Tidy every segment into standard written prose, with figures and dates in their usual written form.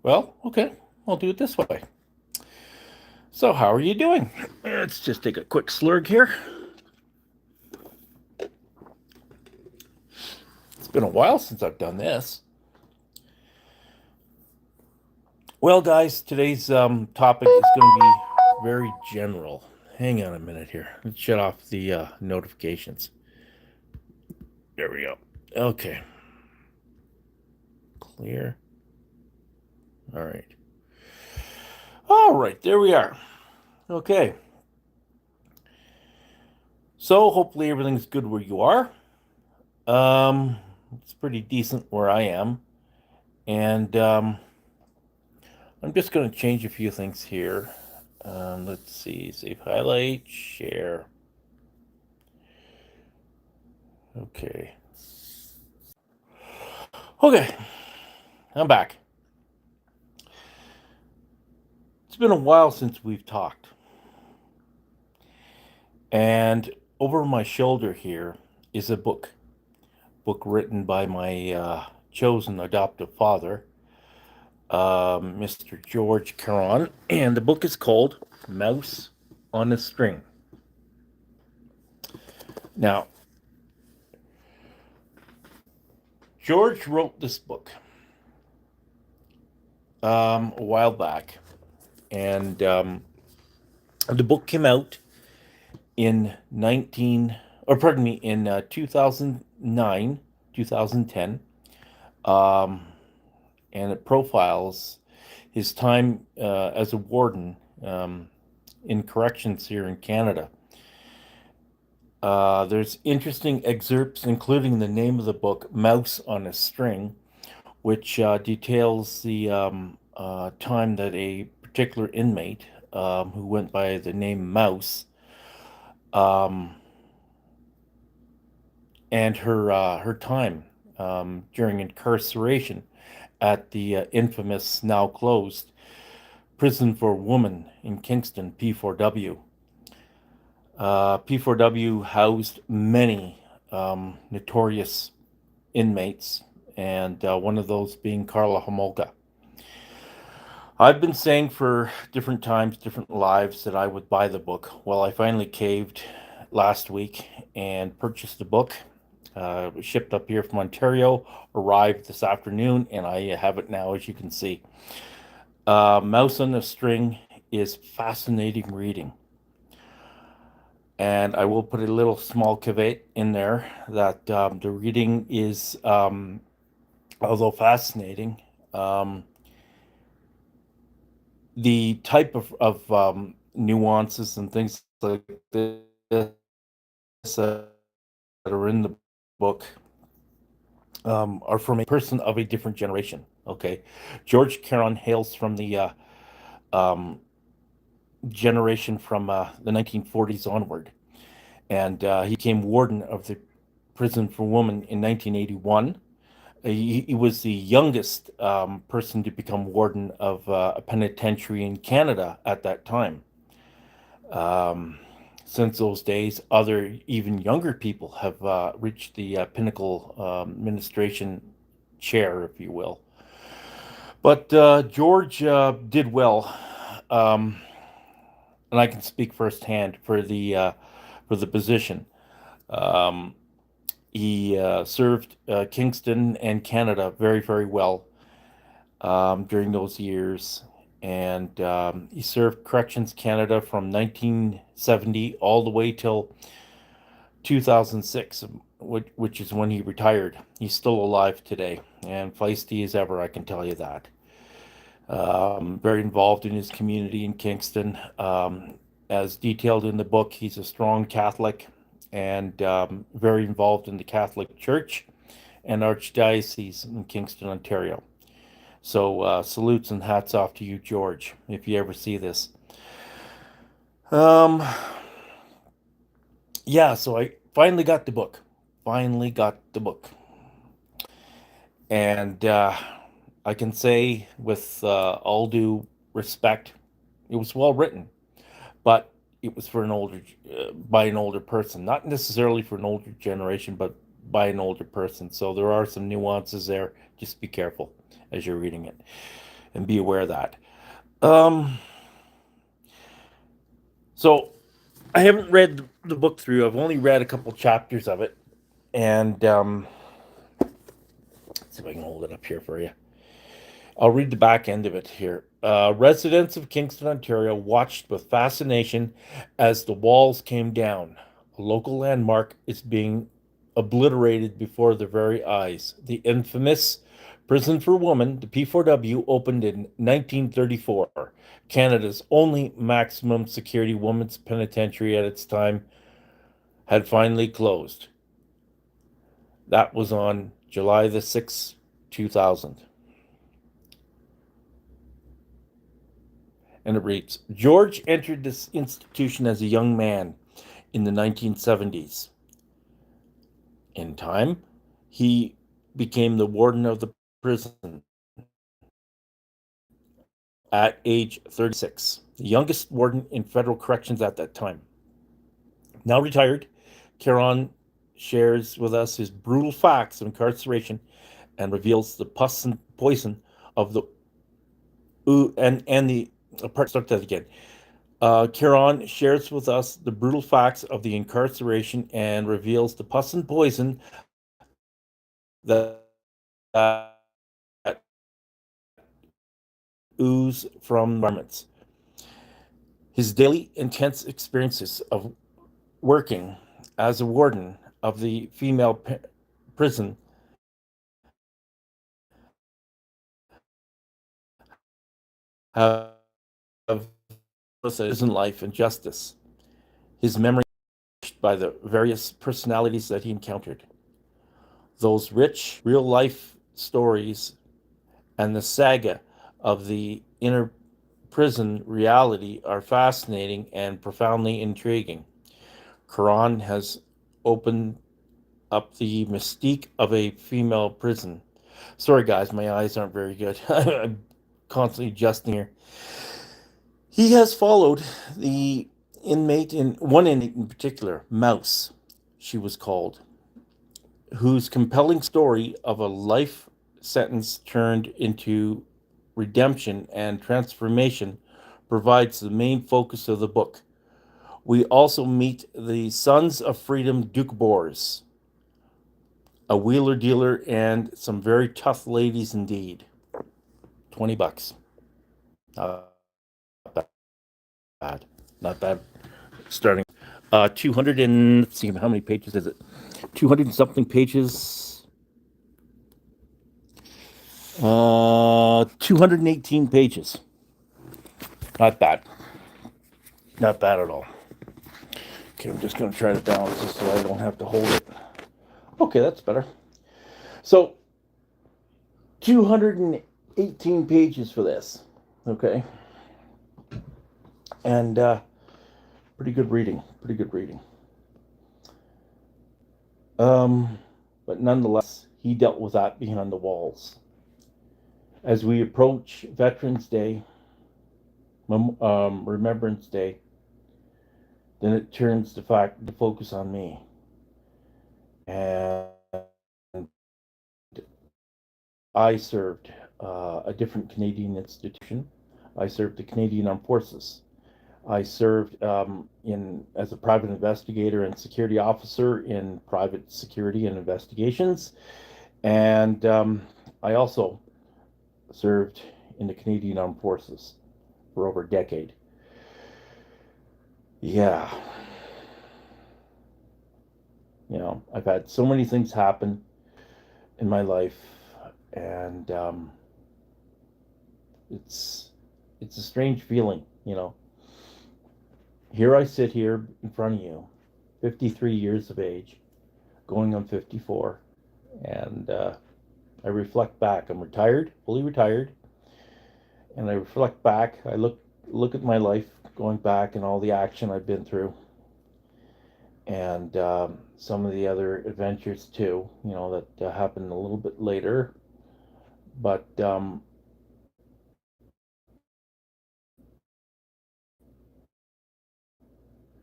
Well, okay, I'll do it this way. So, how are you doing? Let's just take a quick slurg here. It's been a while since I've done this. Well, guys, today's topic is going to be very general. Hang on a minute here. Let's shut off the notifications. There we go. Okay, clear. All right. All right, there we are. Okay. So, hopefully everything's good where you are. Um, it's pretty decent where I am. And I'm just going to change a few things here. Let's see, save highlight, share. Okay. Okay, I'm back. It's been a while since we've talked. And over my shoulder here is a book written by my chosen adoptive father, Mr. George Caron. And the book is called Mouse on a String. Now, George wrote this book a while back, and the book came out in 2009, 2010, um, and it profiles his time as a warden in corrections here in Canada. There's interesting excerpts, including the name of the book, Mouse on a String, which details the time that a particular inmate who went by the name Mouse um, and her time during incarceration at the infamous, now closed, Prison for Women in Kingston, P4W. P4W housed many notorious inmates, and one of those being Karla Homolka. I've been saying for different times, different lives, that I would buy the book. Well, I finally caved last week and purchased the book. It was shipped up here from Ontario, arrived this afternoon, and I have it now, as you can see. Mouse on a String is fascinating reading. And I will put a little small caveat in there that the reading is, although fascinating, the type of nuances and things like this that are in the book are from a person of a different generation. Okay, George Caron hails from the um, generation from the 1940s onward, and he became warden of the prison for women in 1981. He was the youngest person to become warden of a penitentiary in Canada at that time. Um, since those days, other even younger people have reached the pinnacle administration chair, if you will. But George did well, um, and I can speak firsthand for the position. Um, he served Kingston and Canada very, very well during those years. And he served Corrections Canada from 1970 all the way till 2006, which is when he retired. He's still alive today and feisty as ever, I can tell you that. Very involved in his community in Kingston. As detailed in the book, he's a strong Catholic and very involved in the Catholic Church and Archdiocese in Kingston, Ontario. So salutes and hats off to you, George, if you ever see this. Um, yeah, so I finally got the book. Finally got the book. And I can say with all due respect, it was well written, but it was for an older, by an older person, not necessarily for an older generation, but by an older person. So there are some nuances there. Just be careful as you're reading it. and be aware of that. Um, so I haven't read the book through. I've only read a couple chapters of it, and let's see if I can hold it up here for you. I'll read the back end of it here. Residents of Kingston, Ontario watched with fascination as the walls came down. A local landmark is being obliterated before their very eyes. The infamous Prison for Women, the P4W, opened in 1934. Canada's only maximum security women's penitentiary at its time had finally closed. That was on July the 6th, 2000. And it reads, George entered this institution as a young man in the 1970s. In time, he became the warden of the prison at age 36, the youngest warden in federal corrections at that time. Now retired, Caron shares with us his brutal facts of incarceration and reveals the pus and poison of the and the start that again. Caron shares with us the brutal facts of the incarceration and reveals the pus and poison that, that ooze from environments. His daily intense experiences of working as a warden of the female prison have prison life and justice. His memory by the various personalities that he encountered. Those rich real life stories and the saga of the inner prison reality are fascinating and profoundly intriguing. Caron has opened up the mystique of a female prison. Sorry, guys, my eyes aren't very good. I'm constantly adjusting here. He has followed the one inmate in particular, Mouse, she was called, whose compelling story of a life sentence turned into redemption and transformation provides the main focus of the book. We also meet the Sons of Freedom Duke Boers, a wheeler dealer, and some very tough ladies indeed. $20. Not bad. Not bad. Starting 200 and let's see how many pages is it? 200 and something pages. 218 pages. Not bad. Not bad at all. Okay, I'm just going to try to balance this so I don't have to hold it. Okay, that's better. So, 218 pages for this. Okay. And pretty good reading. Pretty good reading. But nonetheless, he dealt with that behind the walls. As we approach Veterans Day, Remembrance Day, then it turns to focus on me. And I served a different Canadian institution. I served the Canadian Armed Forces. I served as a private investigator and security officer in private security and investigations. And I also served in the Canadian Armed Forces for over a decade. Yeah. You know, I've had so many things happen in my life, and it's a strange feeling, you know. Here I sit here in front of you, 53 years of age, going on 54, and I reflect back. I'm retired, fully retired, and I reflect back. I look at my life going back and all the action I've been through, and some of the other adventures too. You know that happened a little bit later, but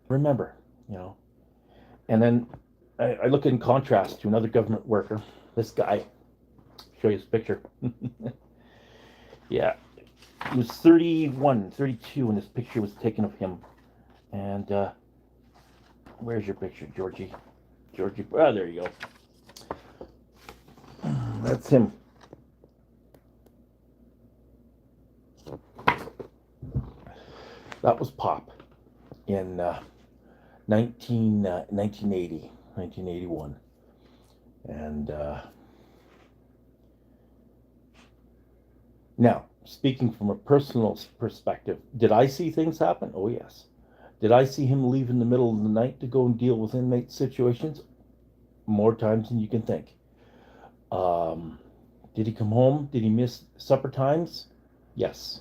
remember, you know. And then I look in contrast to another government worker. This guy, show you his picture. Yeah, He was 31, 32 when this picture was taken of him. And where's your picture, Georgie? Georgie, there you go. That's him. That was Pop in 1980, 1981. And now, speaking from a personal perspective, did I see things happen? Oh, yes. Did I see him leave in the middle of the night to go and deal with inmate situations? More times than you can think. Did he come home? Did he miss supper times? Yes.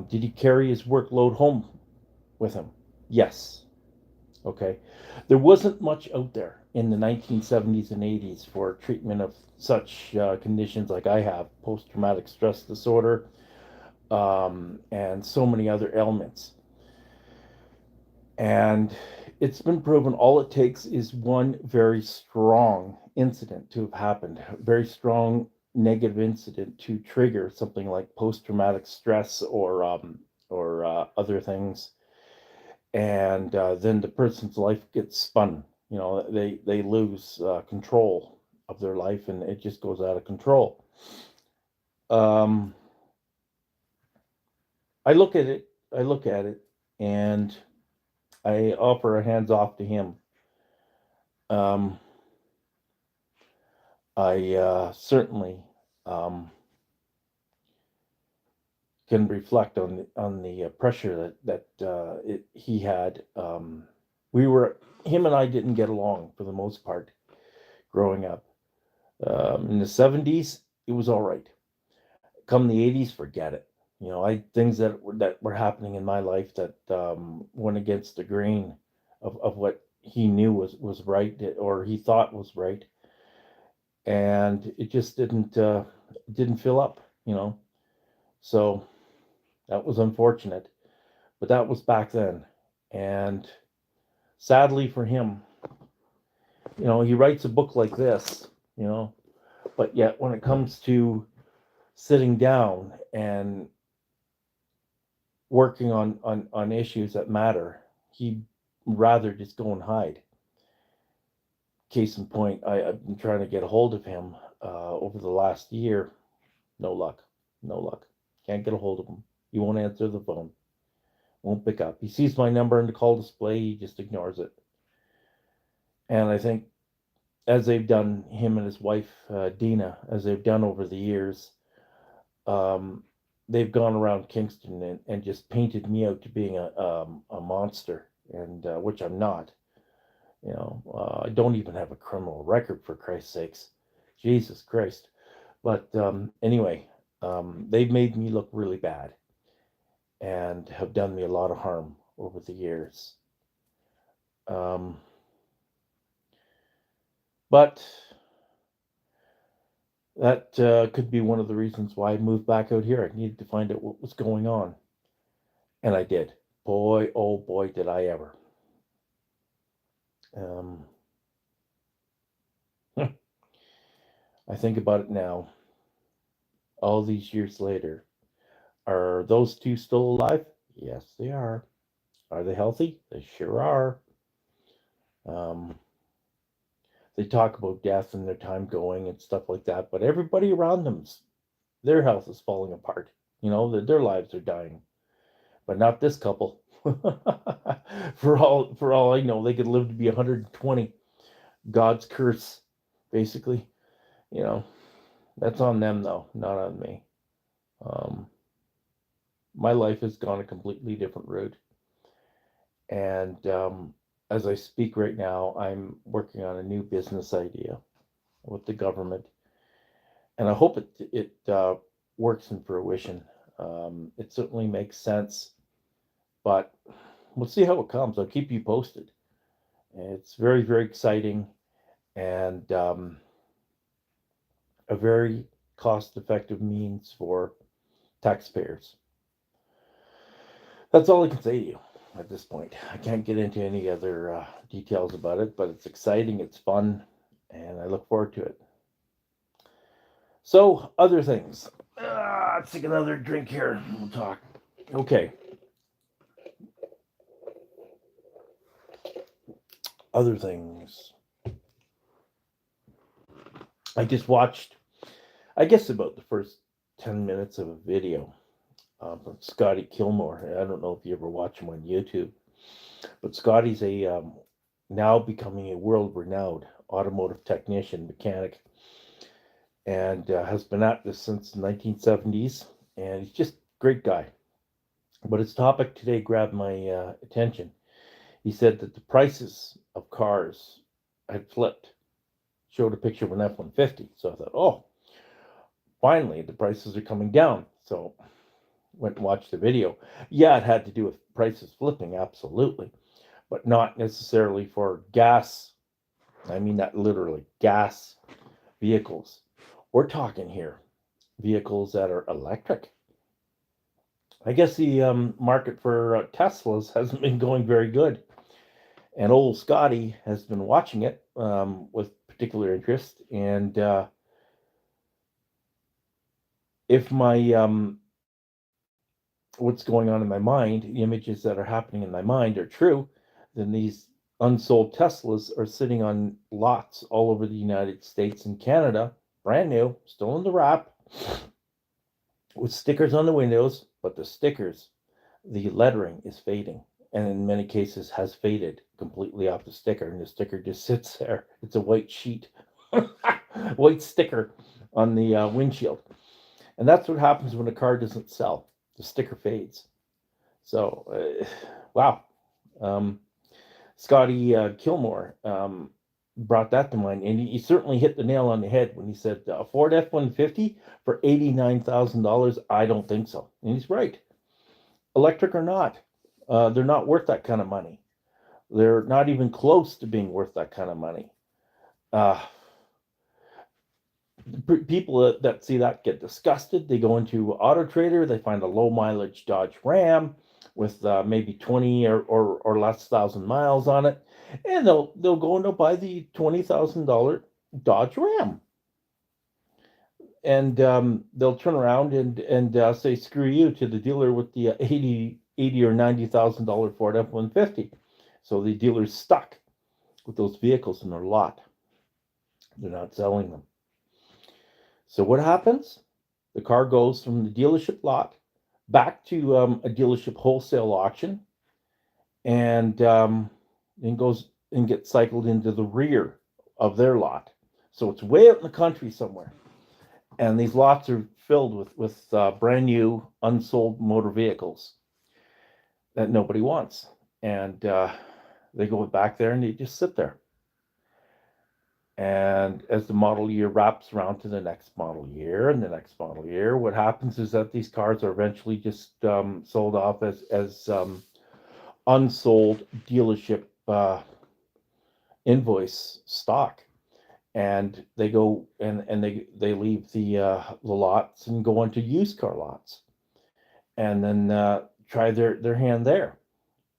Did he carry his workload home with him? Yes. Okay. There wasn't much out there in the 1970s and 80s for treatment of such conditions like I have, post-traumatic stress disorder, and so many other ailments. And it's been proven all it takes is one very strong incident to have happened, a very strong negative incident to trigger something like post-traumatic stress or other things, and then the person's life gets spun. You know, they lose control of their life, and it just goes out of control. Um, I look at it. I look at it, and I offer a hands off to him. Um, I certainly um, can reflect on the pressure that he had. We were him and I didn't get along for the most part growing up. In the 70s, it was all right. Come the 80s, forget it. You know, I things that were happening in my life that went against the grain of what he knew was right or he thought was right, and it just didn't fill up. You know, so that was unfortunate, but that was back then, and sadly for him, you know, he writes a book like this, you know, but yet when it comes to sitting down and working on issues that matter, he'd rather just go and hide. Case in point, I've been trying to get a hold of him over the last year. No luck. No luck. Can't get a hold of him. He won't answer the phone. Won't pick up. He sees my number in the call display. He just ignores it. And I think, as they've done, him and his wife, Dina, as they've done over the years, um, they've gone around Kingston and just painted me out to being a monster, and which I'm not. You know, I don't even have a criminal record, for Christ's sakes. Jesus Christ. But anyway, they've made me look really bad and have done me a lot of harm over the years. Um, but that could be one of the reasons why I moved back out here. I needed to find out what was going on. And I did. Boy, oh boy, did I ever. Um, I think about it now, all these years later. Are those two still alive? Yes, they are. Are they healthy? They sure are. Um, they talk about death and their time going and stuff like that, but everybody around them, their health is falling apart. You know, their lives are dying, but not this couple. For all I know, they could live to be 120. God's curse, basically. You know, that's on them though, not on me. Um, my life has gone a completely different route, and as I speak right now, I'm working on a new business idea with the government, and I hope it works in fruition. It certainly makes sense, but we'll see how it comes. I'll keep you posted. It's very, very exciting, and a very cost-effective means for taxpayers. That's all I can say to you at this point. I can't get into any other details about it, but it's exciting, it's fun, and I look forward to it. So, other things. Let's take another drink here and we'll talk. Okay. Other things. I just watched, I guess, about the first 10 minutes of a video from Scotty Kilmore. I don't know if you ever watch him on YouTube, but Scotty's a now becoming a world-renowned automotive technician, mechanic, and has been at this since the 1970s, and he's just a great guy. But his topic today grabbed my attention. He said that the prices of cars had flipped. Showed a picture of an F-150. So I thought, oh, finally, the prices are coming down. So went and watched the video. Yeah, it had to do with prices flipping, absolutely, but not necessarily for gas. I mean that literally, gas vehicles. We're talking here vehicles that are electric. I guess the market for Teslas hasn't been going very good. And old Scotty has been watching it with particular interest. And if my what's going on in my mind, the images that are happening in my mind are true, then these unsold Teslas are sitting on lots all over the United States and Canada, brand new, still in the wrap, with stickers on the windows, but the stickers, the lettering is fading, and in many cases has faded completely off the sticker, and the sticker just sits there. It's a white sheet, white sticker on the windshield. And that's what happens when a car doesn't sell. The sticker fades. So, wow. Um, Scotty Kilmore brought that to mind, and he certainly hit the nail on the head when he said a Ford F-150 for $89,000. I don't think so, and he's right. Electric or not, they're not worth that kind of money. They're not even close to being worth that kind of money. Uh, People that see that get disgusted. They go into Auto Trader, they find a low mileage Dodge Ram with maybe 20 or less thousand miles on it, and they'll go and they'll buy the $20,000 Dodge Ram, and they'll turn around and say screw you to the dealer with the 80 or $90,000 Ford F-150. So the dealer's stuck with those vehicles in their lot. They're not selling them. So what happens? The car goes from the dealership lot back to a dealership wholesale auction, and then goes and gets cycled into the rear of their lot. So it's way out in the country somewhere, and these lots are filled with brand new unsold motor vehicles that nobody wants, and they go back there and they just sit there. And as the model year wraps around to the next model year and the next model year, what happens is that these cars are eventually just sold off as unsold dealership invoice stock, and they go and they leave the lots and go into used car lots, and then try their hand there,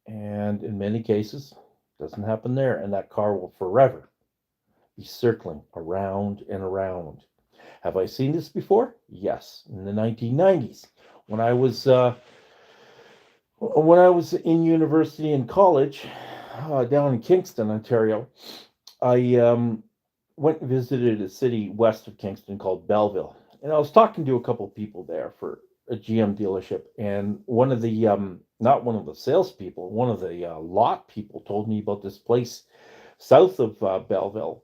and in many cases, doesn't happen there, and that car will forever be circling around and around. Have I seen this before? Yes, in the 1990s, when I was in university and college down in Kingston, Ontario. I went and visited a city west of Kingston called Belleville, and I was talking to a couple of people there for a GM dealership, and one of the not one of the salespeople, one of the lot people told me about this place south of Belleville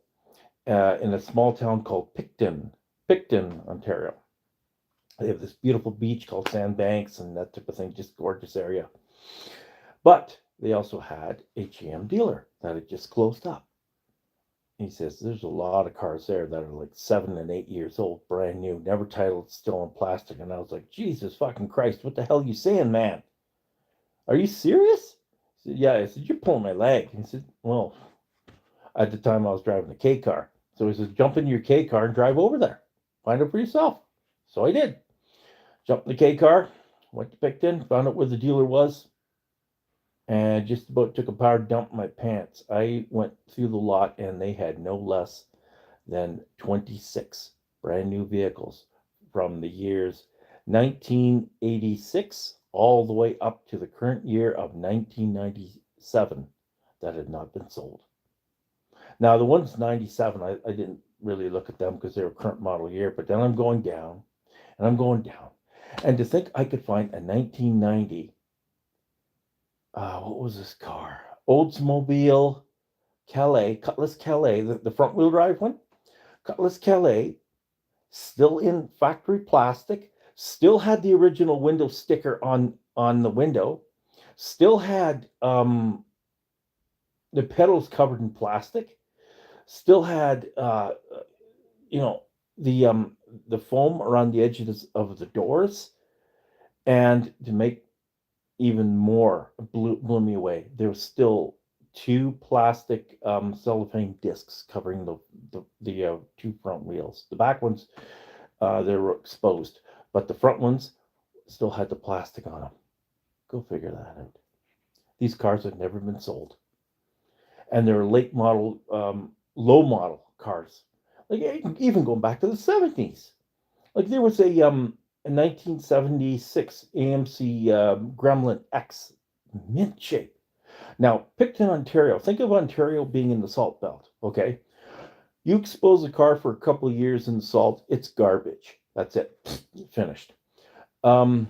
in a small town called Picton, Ontario. They have this beautiful beach called Sandbanks and that type of thing, just gorgeous area. But they also had a GM dealer that had just closed up. He says there's a lot of cars there that are like 7 and 8 years old, brand new, never titled, still in plastic. And I was like, Jesus fucking Christ, what the hell are you saying, man? Are you serious? I said, yeah. I said, you're pulling my leg. He said, well, at the time I was driving a K car. So he says, jump in your K car and drive over there. Find it for yourself. So I did. Jumped in the K car, went to Picton, found out where the dealer was, and just about took a power dump in my pants. I went through the lot, and they had no less than 26 brand new vehicles from the years 1986 all the way up to the current year of 1997 that had not been sold. Now, the ones 97, I didn't really look at them because they were current model year, but then I'm going down and I'm going down. And to think I could find a 1990, what was this car? Oldsmobile Calais, Cutlass Calais, the front wheel drive one. Cutlass Calais, still in factory plastic, still had the original window sticker on the window, still had the pedals covered in plastic, still had you know the foam around the edges of the doors, and to make even more blew me away, there was still two plastic cellophane discs covering the two front wheels. The back ones they were exposed, but the front ones still had the plastic on them. Go figure that out. These cars had never been sold, and they're late model, low model cars. Like even going back to the 70s. Like there was a 1976 AMC Gremlin X mint shape. Now, Picton, Ontario. Think of Ontario being in the salt belt. Okay, you expose a car for a couple of years in the salt, it's garbage. That's it, finished. Those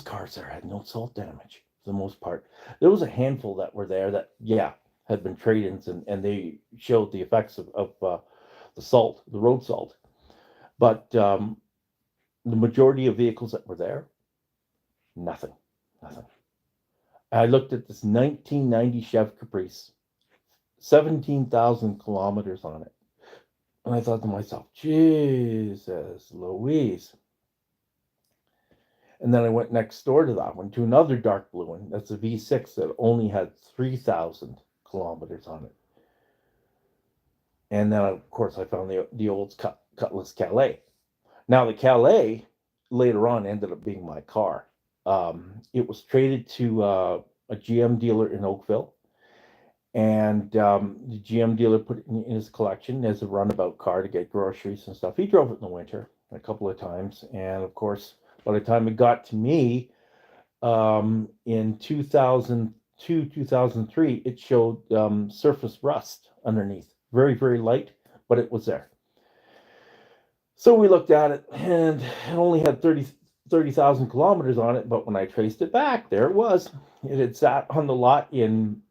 cars there had no salt damage for the most part. There was a handful that were there that, yeah, had been trade-ins, and they showed the effects of the salt, the road salt. But the majority of vehicles that were there, nothing. I looked at this 1990 Chev Caprice, 17,000 kilometers on it. And I thought to myself, Jesus Louise. And then I went next door to that one, to another dark blue one. That's a V6 that only had 3,000 kilometers on it. And then, of course, I found the old Cutlass Calais. Now, the Calais later on ended up being my car. It was traded to a GM dealer in Oakville. And the GM dealer put it in his collection as a runabout car to get groceries and stuff. He drove it in the winter a couple of times. And, of course, by the time it got to me in 2002, 2003, it showed surface rust underneath. Very, very light, but it was there. So we looked at it, and it only had 30,000 kilometers on it, but when I traced it back, there it was. It had sat on the lot in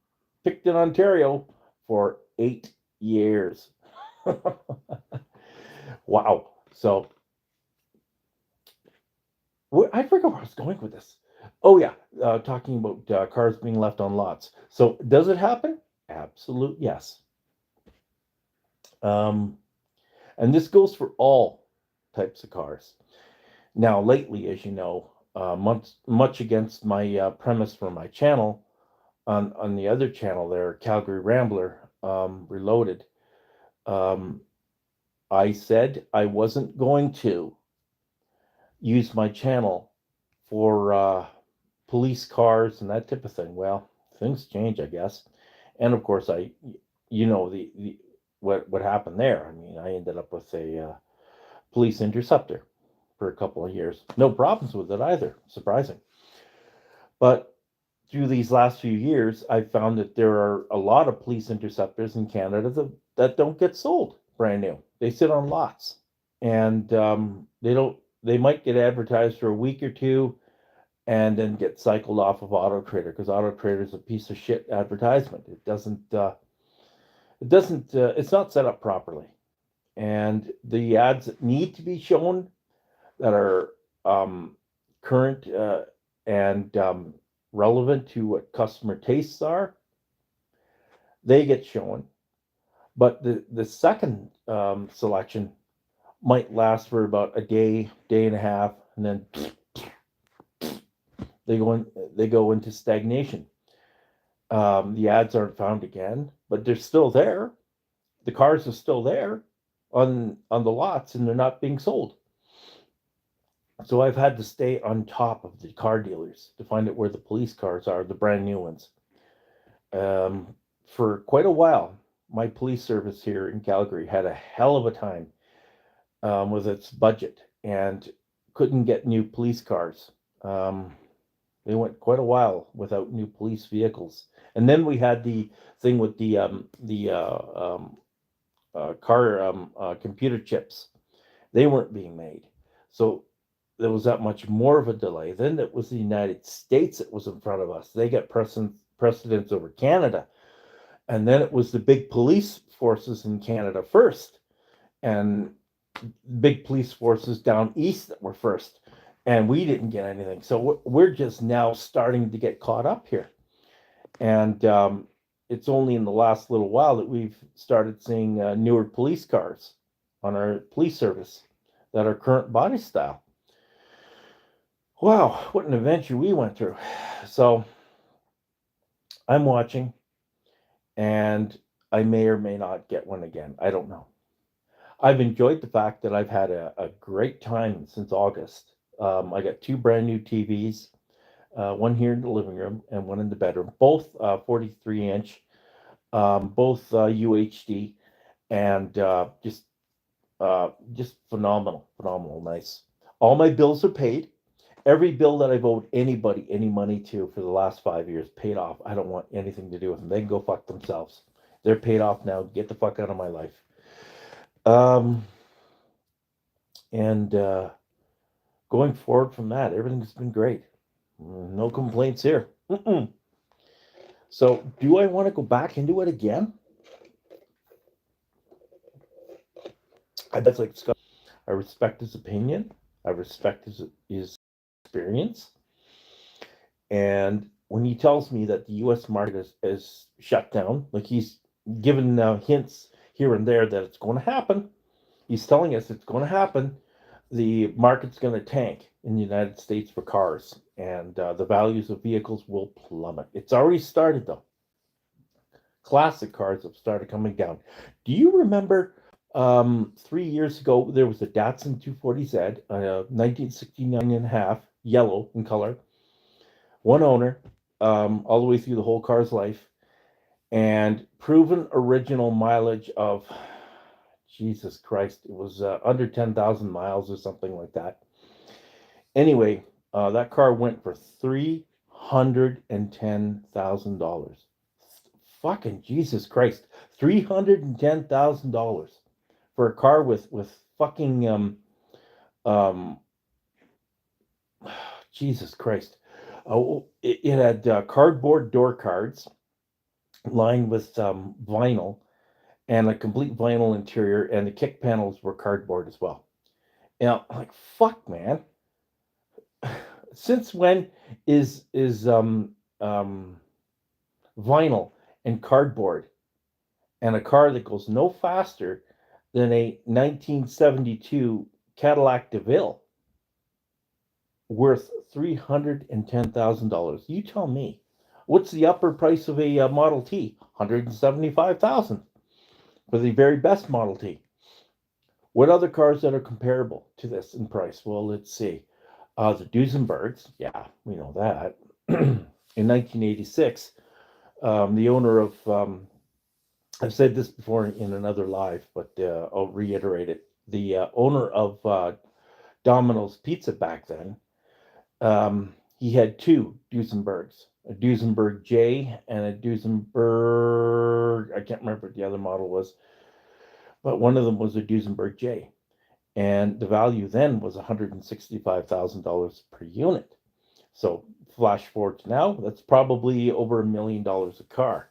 Picton, Ontario for 8 years. Wow. So I forgot where I was going with this. Oh, yeah. Talking about cars being left on lots. So does it happen? Absolute yes. And this goes for all types of cars. Now, lately, as you know, much against my premise for my channel, on the other channel there, Calgary Rambler Reloaded, I said I wasn't going to use my channel for police cars and that type of thing. Well, things change, I guess. And of course, the what happened there. I mean, I ended up with a police interceptor for a couple of years. No problems with it either. Surprising. But through these last few years, I've found that there are a lot of police interceptors in Canada that don't get sold brand new. They sit on lots, and they might get advertised for a week or two and then get cycled off of Auto Trader, because Auto Trader is a piece of shit advertisement. It's not set up properly. And the ads that need to be shown that are current and relevant to what customer tastes are, they get shown. But the second selection might last for about a day and a half, and then they go into stagnation. The ads aren't found again, but they're still there. The cars are still there on the lots, and they're not being sold. So I've had to stay on top of the car dealers to find out where the police cars are, the brand new ones. For quite a while, my police service here in Calgary had a hell of a time with its budget and couldn't get new police cars. Um, they went quite a while without new police vehicles. And then we had the thing with the car computer chips. They weren't being made. So there was that much more of a delay. Then it was the United States that was in front of us. They got precedence over Canada. And then it was the big police forces in Canada first, and big police forces down east that were first. And we didn't get anything. So we're just now starting to get caught up here. And it's only in the last little while that we've started seeing newer police cars on our police service that are current body style. Wow, what an adventure we went through. So I'm watching, and I may or may not get one again. I don't know. I've enjoyed the fact that I've had a great time since August. I got two brand new TVs, one here in the living room and one in the bedroom, both 43 inch, both UHD, and just phenomenal, nice. All my bills are paid. Every bill that I've owed anybody any money to for the last 5 years paid off. I don't want anything to do with them. They can go fuck themselves. They're paid off now. Get the fuck out of my life. Um, and going forward from that, everything's been great. No complaints here. Mm-mm. So, do I want to go back into it again? That's like Scott. I respect his opinion. I respect his experience. And when he tells me that the U.S. market is shut down, like he's given hints here and there that it's going to happen, he's telling us it's going to happen. The market's going to tank in the United States for cars, and the values of vehicles will plummet. It's already started, though. Classic cars have started coming down. Do you remember 3 years ago there was a Datsun 240Z, 1969 and a half, yellow in color, one owner, all the way through the whole car's life, and proven original mileage of Jesus Christ, it was under 10,000 miles or something like that. Anyway, that car went for $310,000. Fucking Jesus Christ, $310,000 for a car with fucking um Jesus Christ. Oh, it had cardboard door cards lined with vinyl, and a complete vinyl interior, and the kick panels were cardboard as well. Now, like, fuck, man. Since when is vinyl and cardboard and a car that goes no faster than a 1972 Cadillac DeVille worth $310,000? You tell me. What's the upper price of a Model T? $175,000 for the very best Model T. What other cars that are comparable to this in price? Well, let's see. The Duesenbergs, yeah, we know that. In 1986, the owner of, I've said this before in another live, but I'll reiterate it. The owner of Domino's Pizza back then, he had two Duesenbergs, a Duesenberg J and a Duesenberg, I can't remember what the other model was, but one of them was a Duesenberg J. And the value then was $165,000 per unit. So flash forward to now, that's probably over $1 million a car.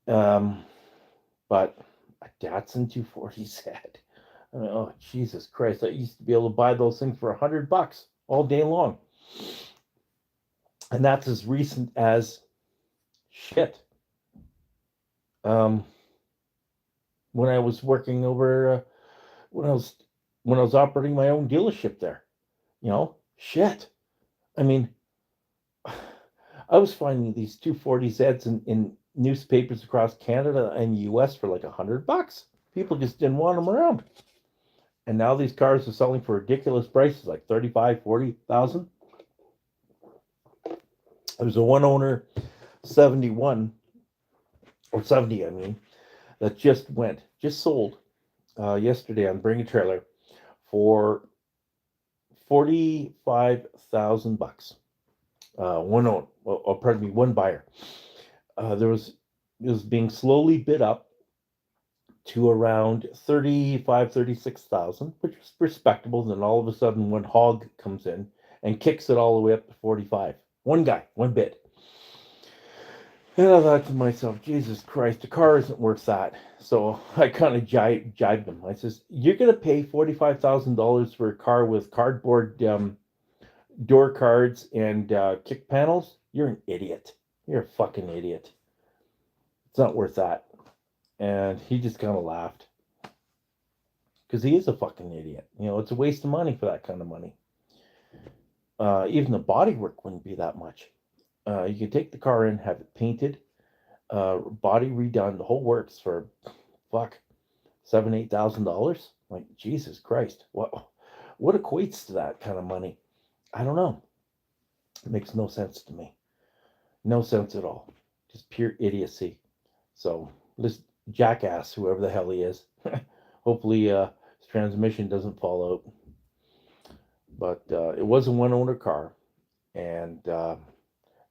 But a Datsun 240Z. I mean, oh, Jesus Christ. I used to be able to buy those things for $100 all day long. And that's as recent as shit. When I was working over, when I was operating my own dealership there, shit. I mean, I was finding these 240Zs in newspapers across Canada and US for like $100. People just didn't want them around. And now these cars are selling for ridiculous prices, like 35, 40,000. There's a one owner 71 or 70, I mean, that just sold yesterday on Bring a Trailer. for $45,000. One buyer. It was being slowly bid up to around 36,000, which is respectable. Then all of a sudden, one hog comes in and kicks it all the way up to 45. One guy, one bid. And I thought to myself, Jesus Christ, the car isn't worth that. So I kind of jibed him. I says, "You're going to pay $45,000 for a car with cardboard door cards and kick panels? You're an idiot. You're a fucking idiot. It's not worth that." And he just kind of laughed. Because he is a fucking idiot. It's a waste of money for that kind of money. Even the body work wouldn't be that much. You could take the car in, have it painted, body redone, the whole works for $7,000-8,000. Like, Jesus Christ, what equates to that kind of money? I don't know. It makes no sense to me. No sense at all. Just pure idiocy. So this jackass, whoever the hell he is, hopefully his transmission doesn't fall out. But it was a one-owner car, and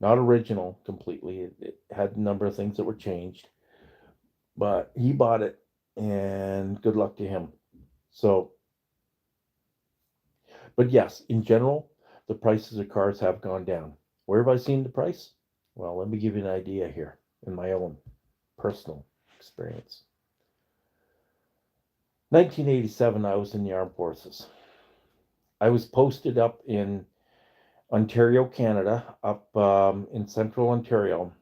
not original completely. It had a number of things that were changed, but he bought it, and good luck to him. So, but yes, in general, the prices of cars have gone down. Where have I seen the price? Well, let me give you an idea here in my own personal experience. 1987, I was in the armed forces. I was posted up in Ontario, Canada, up in central Ontario,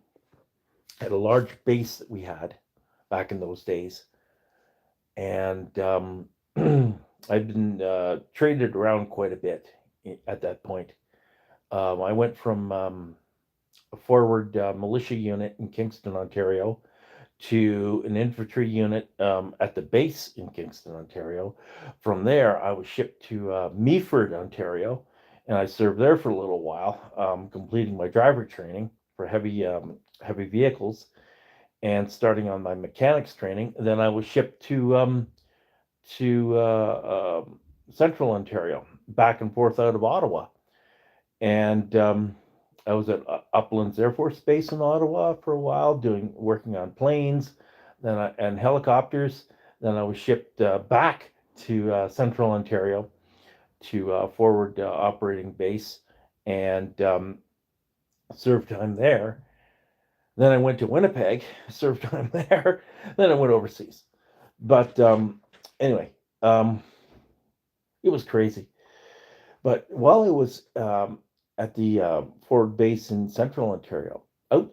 at a large base that we had back in those days. And I've been traded around quite a bit at that point. I went from a forward militia unit in Kingston, Ontario, to an infantry unit at the base in Kingston, Ontario. From there, I was shipped to Meaford, Ontario, and I served there for a little while, completing my driver training for heavy vehicles and starting on my mechanics training. Then I was shipped to Central Ontario, back and forth out of Ottawa. And I was at Uplands Air Force Base in Ottawa for a while, working on planes, and helicopters. Then I was shipped back to Central Ontario to forward operating base, and served time there. Then I went to Winnipeg, served time there. Then I went overseas. But anyway, it was crazy. But while I was at the forward base in Central Ontario,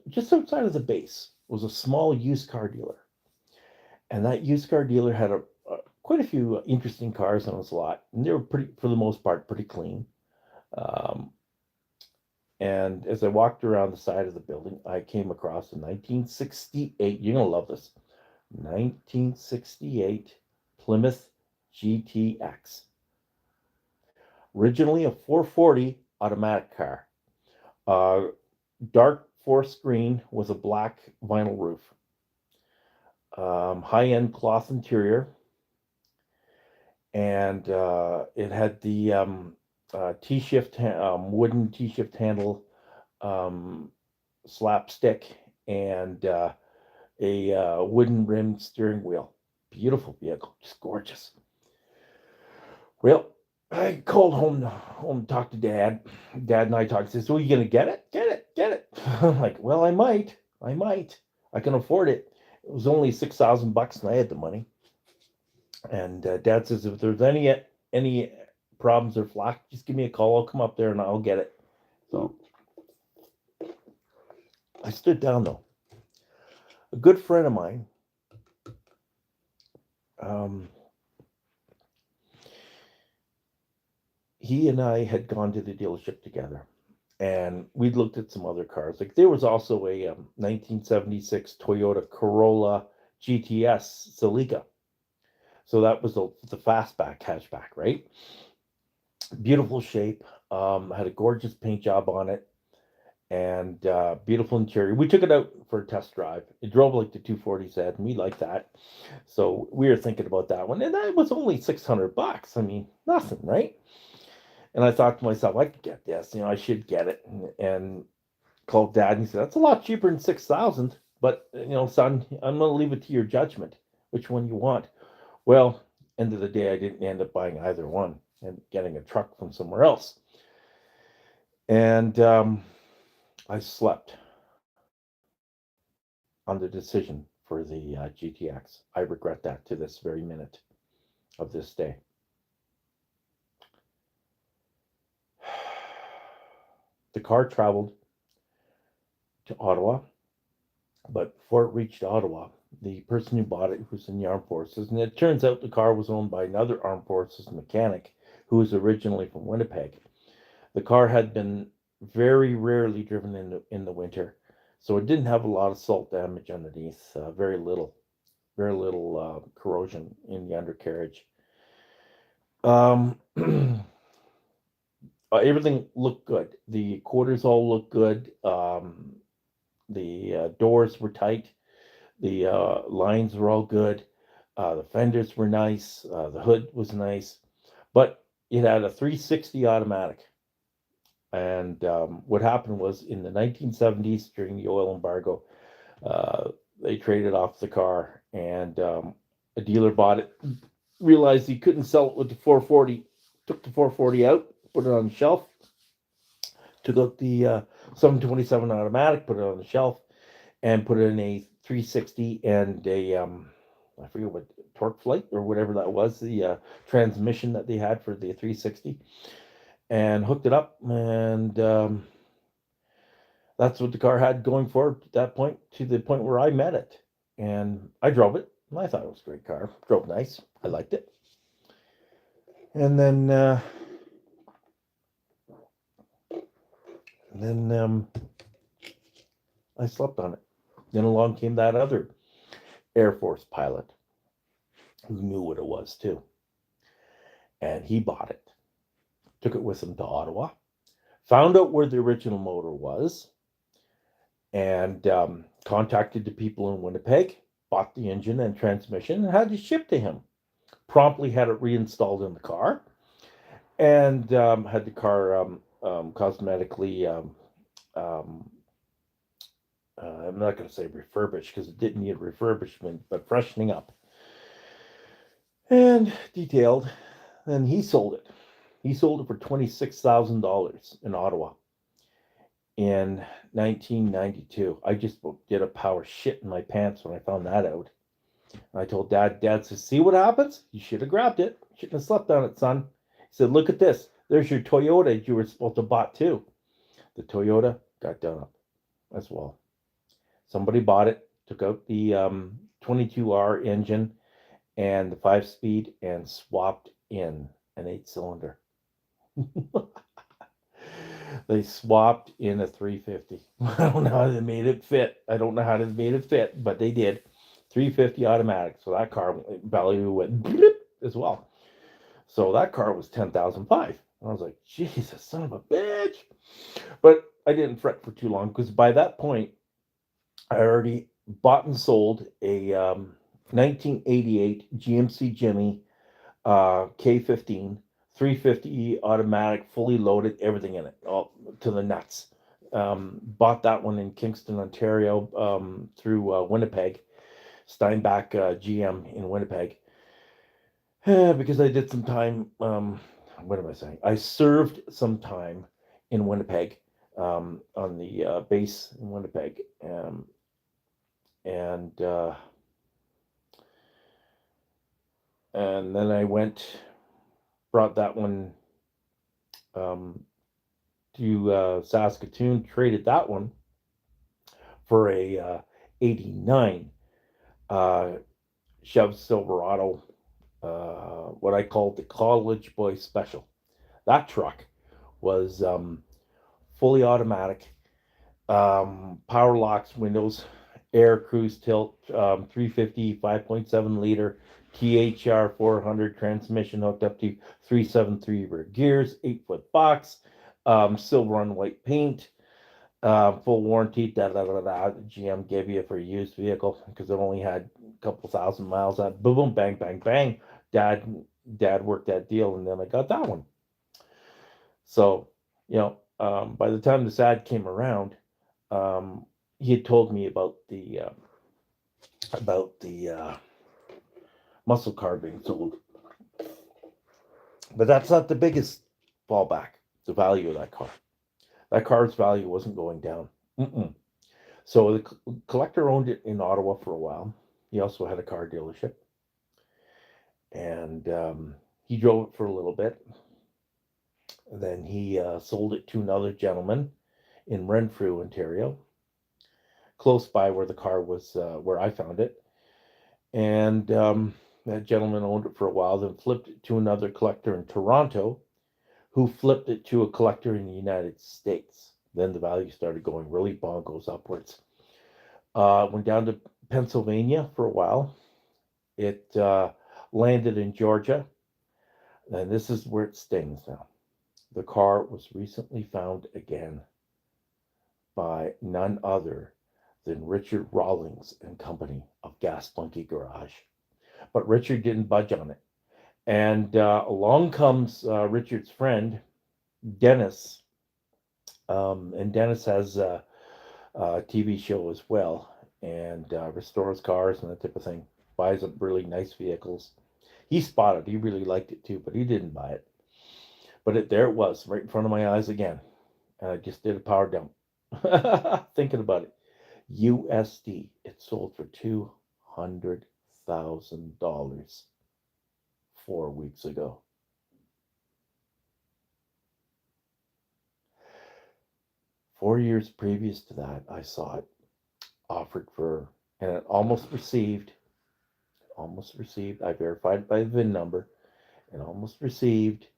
just outside of the base was a small used car dealer. And that used car dealer had quite a few interesting cars on his lot. And they were for the most part, pretty clean. And as I walked around the side of the building, I came across a 1968, you're going to love this, 1968 Plymouth GTX. Originally a 440 automatic car. Dark forest green with a black vinyl roof. High-end cloth interior. And it had the T-shift, wooden T-shift handle, slapstick, and a wooden rimmed steering wheel. Beautiful vehicle, just gorgeous. Well, I called home to talk to Dad. Dad and I talked. He says, "So you gonna get it? Get it." I'm like, "Well, I might. I can afford it." It was only $6,000, and I had the money. And Dad says, "If there's any problems or flack, just give me a call. I'll come up there and I'll get it." So I stood down though. A good friend of mine, he and I had gone to the dealership together, and we'd looked at some other cars. Like, there was also a 1976 Toyota Corolla GTS Celica. So that was the fastback hatchback, right? Beautiful shape. Had a gorgeous paint job on it. and beautiful interior. We took it out for a test drive. It drove like the 240Z, and we liked that. So we were thinking about that one, and that was only $600. I mean, nothing, right? And I thought to myself, I could get this. I should get it. And called Dad, and he said, "That's a lot cheaper than 6,000. But son, I'm gonna leave it to your judgment, which one you want." Well, end of the day, I didn't end up buying either one and getting a truck from somewhere else. And I slept on the decision for the GTX. I regret that to this very minute of this day. The car traveled to Ottawa, but before it reached Ottawa, the person who bought it was in the armed forces, and it turns out the car was owned by another armed forces mechanic who was originally from Winnipeg. The car had been very rarely driven in the winter, so it didn't have a lot of salt damage underneath. Very little corrosion in the undercarriage. Everything looked good. The quarters all looked good. The doors were tight. The lines were all good. The fenders were nice. The hood was nice, but it had a 360 automatic. And what happened was in the 1970s during the oil embargo, they traded off the car, and a dealer bought it, realized he couldn't sell it with the 440, took the 440 out, put it on the shelf, took out the 727 automatic, put it on the shelf, and put it in a 360 and a I forget what torque flight or whatever that was, the transmission that they had for the 360, and hooked it up, and that's what the car had going for it at that point, to the point where I met it. And I drove it, and I thought it was a great car. Drove nice. I liked it. And then I slept on it. Then along came that other Air Force pilot who knew what it was too. And he bought it, took it with him to Ottawa, found out where the original motor was, and contacted the people in Winnipeg, bought the engine and transmission, and had it shipped to him. Promptly had it reinstalled in the car, and had the car cosmetically, I'm not going to say refurbished because it didn't need refurbishment, but freshening up and detailed. And he sold it. He sold it for $26,000 in Ottawa in 1992. I just did a power shit in my pants when I found that out. And I told Dad says, "See what happens? You should have grabbed it. Shouldn't have slept on it, son." He said, "Look at this. There's your Toyota you were supposed to bought too." The Toyota got done up as well. Somebody bought it, took out the 22R engine and the 5-speed, and swapped in an 8-cylinder. They swapped in a 350. I don't know how they made it fit. But they did. 350 automatic. So that car value went as well. So that car was $10,500. I was like, Jesus, son of a bitch. But I didn't fret for too long, because by that point, I already bought and sold a 1988 GMC Jimmy K15, 350 automatic, fully loaded, everything in it, all to the nuts. Bought that one in Kingston, Ontario, through Winnipeg, Steinbach GM in Winnipeg, because I did some time. What am I saying? I served some time in Winnipeg, on the base in Winnipeg, and then I brought that one to Saskatoon, traded that one for a 89 Chev Silverado, what I called the College Boy Special. That truck was fully automatic, power locks, windows, air, cruise tilt, 350, 5.7 liter THR 400 transmission hooked up to 373 rear gears, 8-foot box, silver on white paint, full warranty, GM gave you for a used vehicle because it only had a couple thousand miles on. Boom, boom, bang, bang, bang. Dad worked that deal, and then I got that one. So, by the time this ad came around, he had told me about the muscle car being sold, but that's not the biggest fallback. The value of that car. That car's value wasn't going down. Mm-mm. So the collector owned it in Ottawa for a while. He also had a car dealership, and he drove it for a little bit. Then he sold it to another gentleman in Renfrew, Ontario, close by where the car was, where I found it. And that gentleman owned it for a while, then flipped it to another collector in Toronto, who flipped it to a collector in the United States. Then the value started going really bonkers upwards. Went down to Pennsylvania for a while. It landed in Georgia, and this is where it stings now. The car was recently found again by none other than Richard Rawlings and Company of Gas Monkey Garage. But Richard didn't budge on it. And along comes Richard's friend, Dennis. And Dennis has a TV show as well, and restores cars and that type of thing. Buys up really nice vehicles. He spotted, he really liked it too, but he didn't buy it. But there it was, right in front of my eyes again. And I just did a power dump. Thinking about it. USD. It sold for $200,000 4 weeks ago. Four years previous to that, I saw it offered for, and it almost received, I verified it by the VIN number, and almost received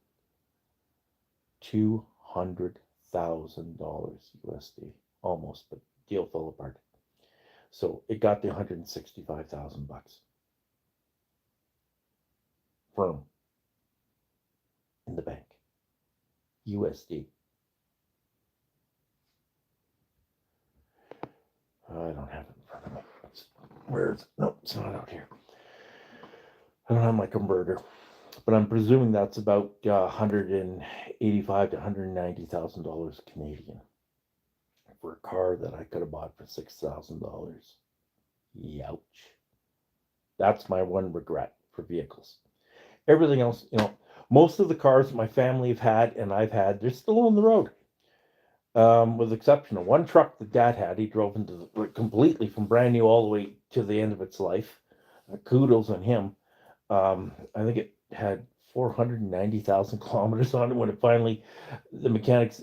$200,000 USD. Almost, but deal fell apart. So it got the $165,000 firm in the bank. USD. I don't have it in front of me. Where is it? Nope, it's not out here. I don't have my converter, but I'm presuming that's about $185,000 to $190,000 Canadian for a car that I could have bought for $6,000. Youch. That's my one regret for vehicles. Everything else, most of the cars my family have had and I've had, they're still on the road. With the exception of one truck that Dad had, he drove into completely from brand new all the way to the end of its life. Kudos on him. I think it had 490,000 kilometers on it when it finally, the mechanics,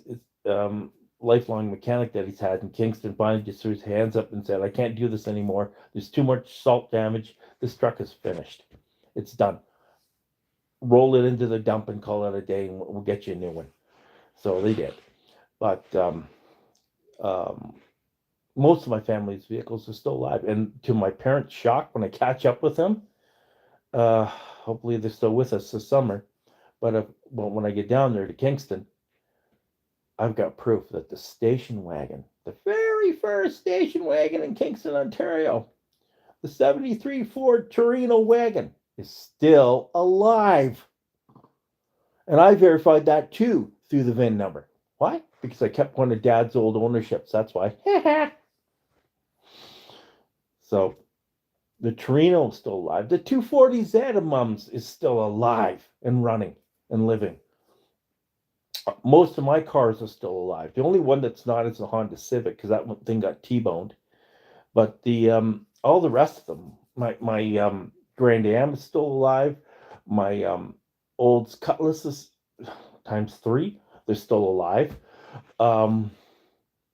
lifelong mechanic that he's had in Kingston finally just threw his hands up and said, I can't do this anymore. There's too much salt damage. This truck is finished. It's done. Roll it into the dump and call it a day, and we'll get you a new one. So they did. But most of my family's vehicles are still alive. And to my parents' shock, when I catch up with them, hopefully they're still with us this summer. But when I get down there to Kingston, I've got proof that the station wagon, the very first station wagon in Kingston, Ontario, the 73 Ford Torino wagon, is still alive. And I verified that too through the VIN number. Why? Because I kept one of Dad's old ownerships. That's why. So the Torino is still alive. The 240Z of Mum's is still alive and running and living. Most of my cars are still alive. The only one that's not is the Honda Civic, because that thing got T-boned. But all the rest of them, my Grand Am is still alive. My old Cutlass times 3, they're still alive. My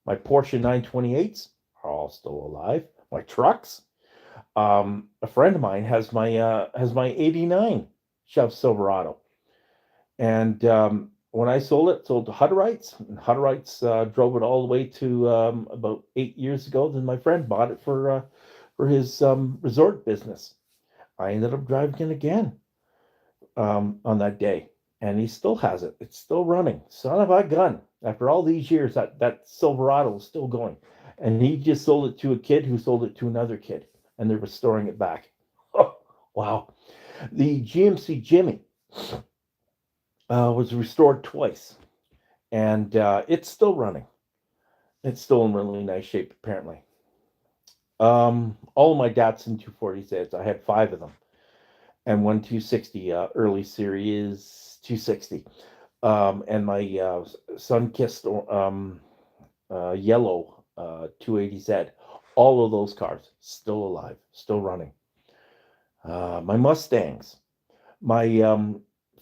Porsche 928s are all still alive. My trucks. A friend of mine has my '89 Chev Silverado, and when I sold it to Hutterites, and Hutterites drove it all the way to about 8 years ago. Then my friend bought it for his resort business. I ended up driving it again on that day, and he still has it. It's still running. Son of a gun. After all these years, that Silverado is still going. And he just sold it to a kid who sold it to another kid, and they're restoring it back. Oh, wow. The GMC Jimmy was restored twice, and it's still running. It's still in really nice shape, apparently. All of my Datsun 240Zs, I had five of them, and one 260, early series 260. And my sun-kissed yellow 280Z. All of those cars still alive, still running. My Mustangs, my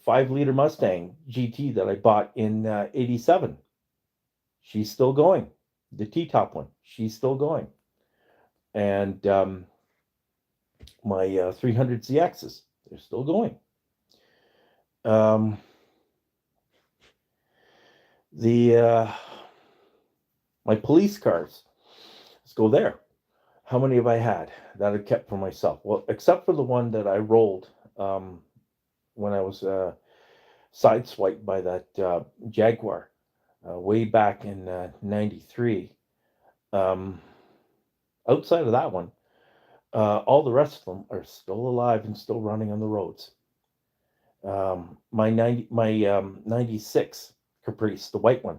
5-liter Mustang GT that I bought in 87, she's still going. The T-top one, she's still going. And my 300 ZXs, they're still going. My police cars, let's go there. How many have I had that I kept for myself? Well, except for the one that I rolled when I was sideswiped by that Jaguar way back in 93. Outside of that one, all the rest of them are still alive and still running on the roads. My 96 Caprice, the white one,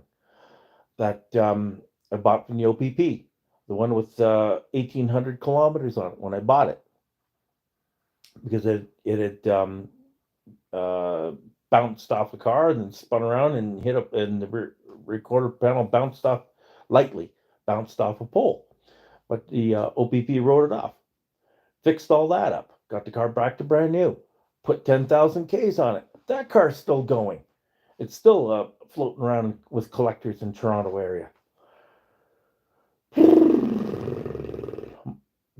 that I bought from the OPP, the one with 1,800 kilometers on it when I bought it, because it had bounced off the car and then spun around and hit up, and the recorder panel bounced off lightly, bounced off a pole. But the OPP wrote it off, fixed all that up, got the car back to brand new, put 10,000 Ks on it. That car's still going. It's still floating around with collectors in Toronto area.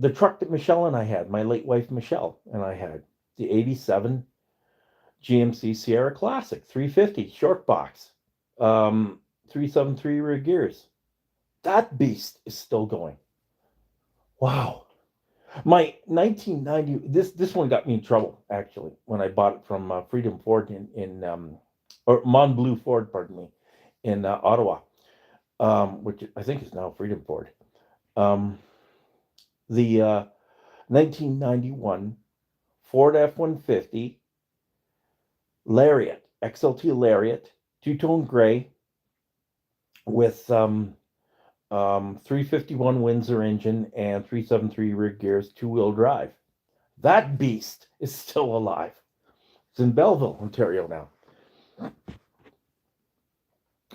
The truck that Michelle and I had, my late wife Michelle and I had, the 87 GMC Sierra Classic 350 short box, 373 rear gears. That beast is still going. Wow. My 1990, this one got me in trouble, actually, when I bought it from Freedom Ford or Montbleu Ford, pardon me, in Ottawa, which I think is now Freedom Ford. The 1991 Ford F-150 Lariat, XLT Lariat, two-tone gray with 351 Windsor engine and 373 rear gears, two-wheel drive. That beast is still alive. It's in Belleville, Ontario now.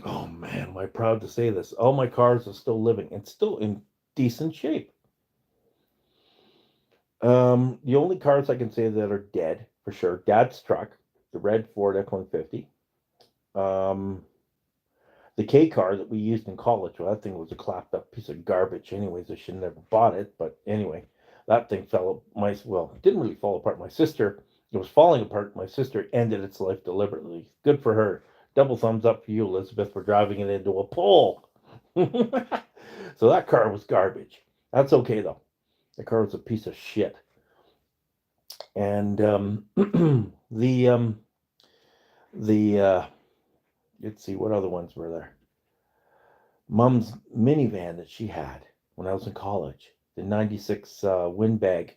Oh man, am I proud to say this. All my cars are still living and still in decent shape. The only cars I can say that are dead, for sure, Dad's truck, the red Ford F-150. The K car that we used in college, well, that thing was a clapped up piece of garbage anyways. I should have never bought it, but anyway, that thing it didn't really fall apart. It was falling apart. My sister ended its life deliberately. Good for her. Double thumbs up for you, Elizabeth, for driving it into a pole. So that car was garbage. That's okay, though. The car was a piece of shit. And let's see, what other ones were there? Mom's minivan that she had when I was in college, the 96 Windbag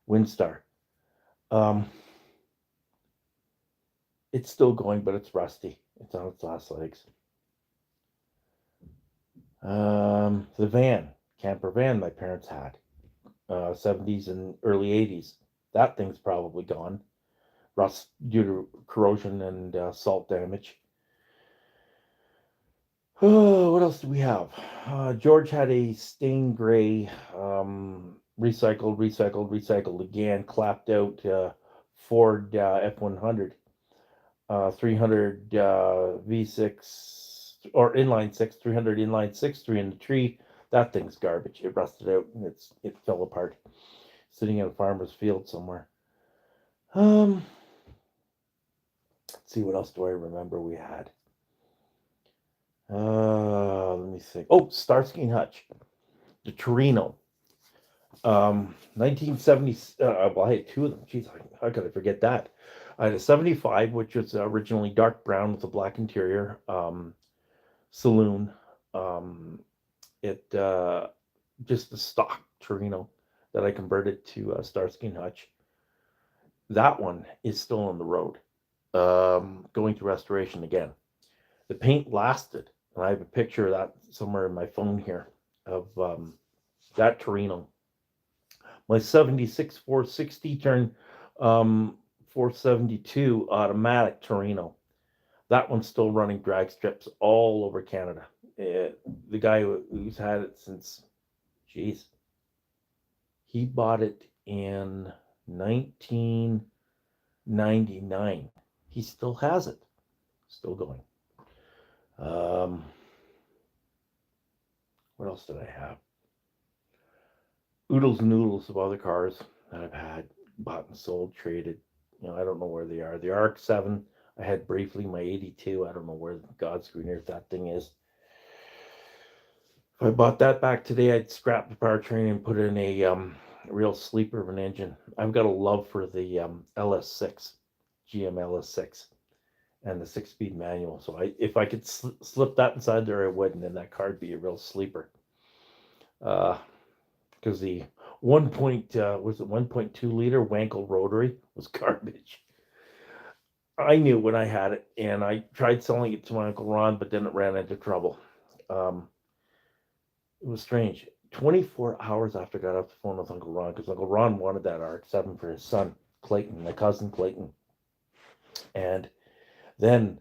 Windstar. It's still going, but it's rusty. It's on its last legs. The camper van my parents had, 70s and early 80s. That thing's probably gone. Rust due to corrosion and salt damage. Oh, what else do we have? George had a stained gray, recycled again, clapped out Ford F-100, 300 V6 or inline six, 300 inline six, three in the tree. That thing's garbage. It rusted out and it fell apart, sitting in a farmer's field somewhere. Let's see, what else do I remember we had? Let me think. Oh, Starsky and Hutch, the Torino. 1970. Well, I had two of them. Jeez, how could I forget that? I had a 75, which was originally dark brown with a black interior. saloon. Um, it just the stock Torino that I converted to Starsky and Hutch. That one is still on the road, going through restoration again. The paint lasted, and I have a picture of that somewhere in my phone here of that Torino. My 76 460 turned 472 automatic Torino. That one's still running drag strips all over Canada. The guy who's had it since, geez, he bought it in 1999. He still has it, still going. What else did I have? Oodles and noodles of other cars that I've had, bought and sold, traded. I don't know where they are. The RX-7, I had briefly. My 82, I don't know where God's green earth that thing is. If I bought that back today, I'd scrap the powertrain and put in a real sleeper of an engine. I've got a love for the LS6, GM LS6, and the 6-speed manual. So if I could slip that inside there, I would, and then that car would be a real sleeper. Because the 1.2 liter Wankel rotary was garbage. I knew when I had it, and I tried selling it to my Uncle Ron, but then it ran into trouble. It was strange. 24 hours after I got off the phone with Uncle Ron, because Uncle Ron wanted that RX-7 for his son, Clayton, my cousin Clayton. And then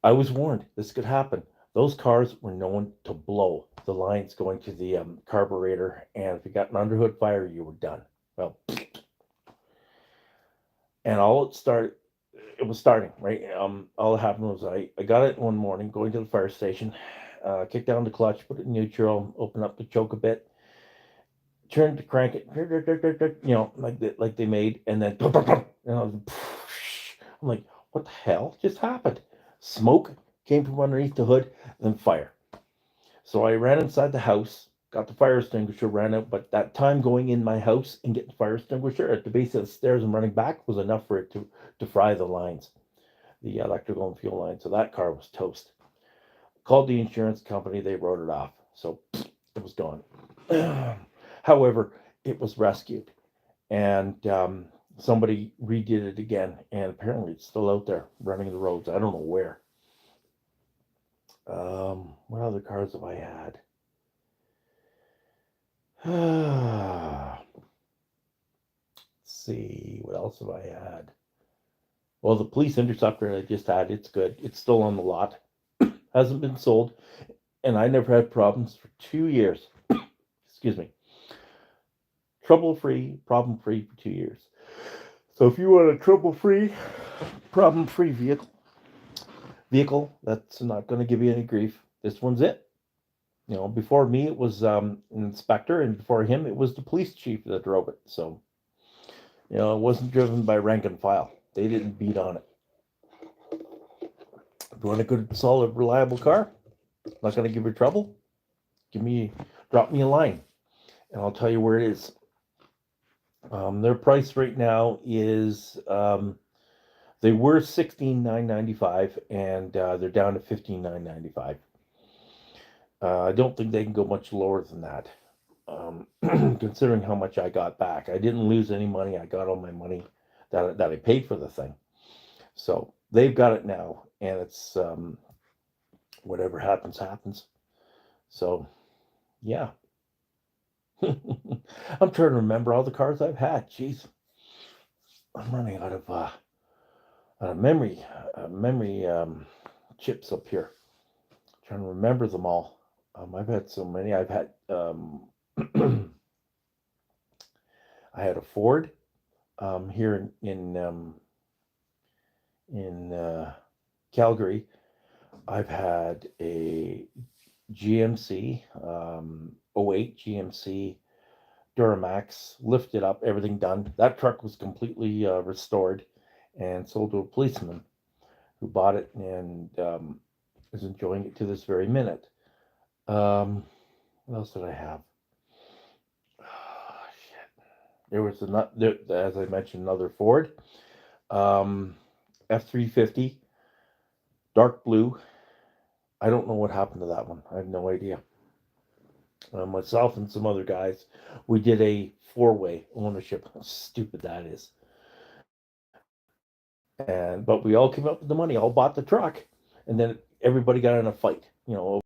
I was warned this could happen. Those cars were known to blow the lines going to the carburetor, and if you got an underhood fire, you were done. Well, and it was starting, right? All that happened was I got it one morning going to the fire station, kicked down the clutch, put it in neutral, open up the choke a bit, turned to crank it, like they made, and then, I'm like, what the hell just happened? Smoke came from underneath the hood, and then fire. So I ran inside the house, got the fire extinguisher, ran out, but that time going in my house and getting the fire extinguisher at the base of the stairs and running back was enough for it to fry the lines, the electrical and fuel lines. So that car was toast. Called the insurance company, they wrote it off. So it was gone. However, it was rescued, and somebody redid it again, and apparently it's still out there running the roads. I don't know where. What other cars have I had? Let's see, what else have I had? Well, the police interceptor I just had, it's good. It's still on the lot. Hasn't been sold, and I never had problems for 2 years. Excuse me. Trouble-free, problem-free for 2 years. So if you want a trouble-free, problem-free vehicle that's not going to give you any grief, this one's it. Before me it was an inspector, and before him it was the police chief that drove it. So, it wasn't driven by rank and file. They didn't beat on it. If you want a good, solid, reliable car, not going to give you trouble, drop me a line, and I'll tell you where it is. Their price right now is they were $16,995, and they're down to $15,995. I don't think they can go much lower than that, considering how much I got back. I didn't lose any money. I got all my money that I paid for the thing. So they've got it now, and it's whatever happens, happens. So, yeah. I'm trying to remember all the cars I've had. Jeez, I'm running out of memory chips up here. I'm trying to remember them all. I've had so many. I've had I had a Ford here in Calgary. I've had a GMC 08 GMC Duramax, lifted up, everything done. That truck was completely restored and sold to a policeman who bought it and is enjoying it to this very minute. What else did I have? Oh, shit. There was as I mentioned, another Ford F-350, dark blue. I don't know what happened to that one. I have no idea. Myself and some other guys, we did a four-way ownership. How stupid that is. And but we all came up with the money, all bought the truck, and then everybody got in a fight. Over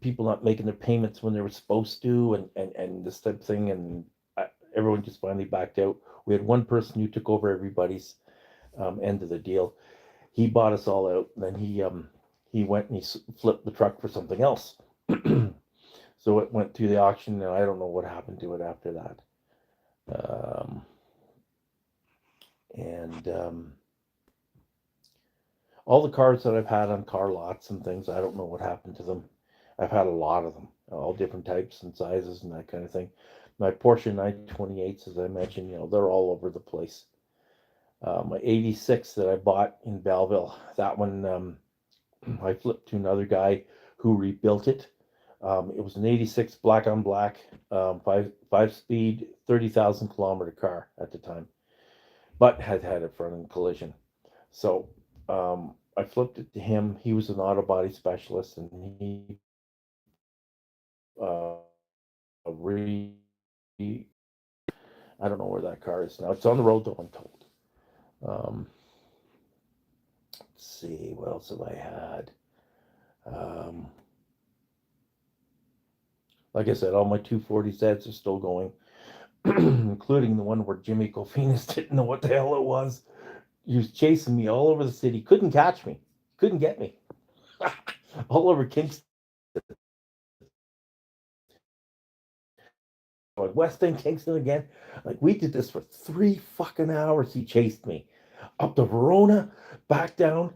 people not making their payments when they were supposed to, and this type of thing. And everyone just finally backed out. We had one person who took over everybody's end of the deal. He bought us all out, and then he went and he flipped the truck for something else. So it went to the auction, and I don't know what happened to it after that. And all the cars that I've had on car lots and things, I don't know what happened to them. I've had a lot of them, all different types and sizes and that kind of thing. My Porsche 928s, as I mentioned, they're all over the place. My 86 that I bought in Belleville, that one I flipped to another guy who rebuilt it. It was an 86 black on black, five speed, 30,000 kilometer car at the time, but had a front end collision. So I flipped it to him. He was an auto body specialist, and he re I don't know where that car is now. It's on the road though, I'm told. Um, let's see, what else have I had? Like I said, all my 240 sets are still going, including the one where Jimmy Kofinas didn't know what the hell it was. He was chasing me all over the city. Couldn't catch me. Couldn't get me. All over Kingston. West End, Kingston again. Like, we did this for 3 fucking hours. He chased me up to Verona, back down,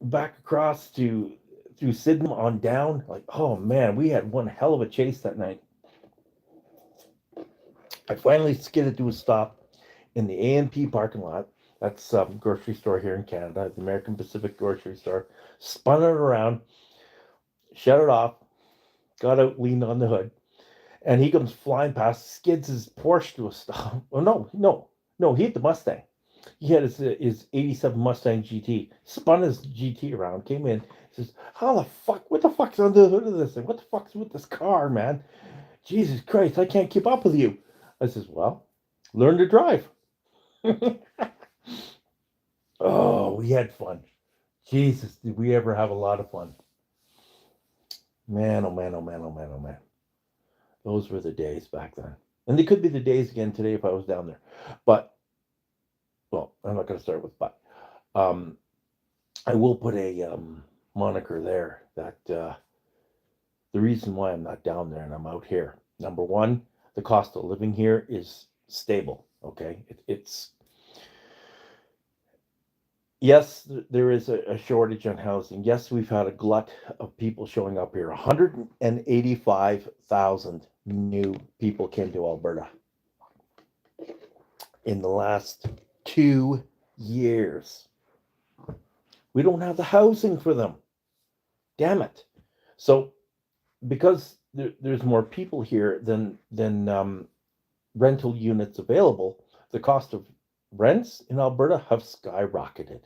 back across to through Sydenham on down. Like, oh man, we had one hell of a chase that night. I finally skidded to a stop in the A&P parking lot. That's grocery store here in Canada, the American Pacific grocery store. Spun it around, shut it off, got out, leaned on the hood, and he comes flying past, skids his Porsche to a stop. Oh no, he hit the Mustang. He had his 87 Mustang GT, spun his GT around, came in, says, "How the fuck? What the fuck's under the hood of this thing? What the fuck's with this car, man? Jesus Christ, I can't keep up with you." I says, "Well, learn to drive." Oh, we had fun. Jesus, did we ever have a lot of fun? Man, oh man, oh man, oh man, oh man. Those were the days back then. And they could be the days again today if I was down there. But, well, I'm not going to start with but. I will put a moniker there that the reason why I'm not down there and I'm out here. Number one, the cost of living here is stable. Okay, it's yes, there is a shortage on housing. Yes, we've had a glut of people showing up here. 185,000 new people came to Alberta in the last 2 years. We don't have the housing for them. Damn it. So because there's more people here than rental units available, the cost of rents in Alberta have skyrocketed.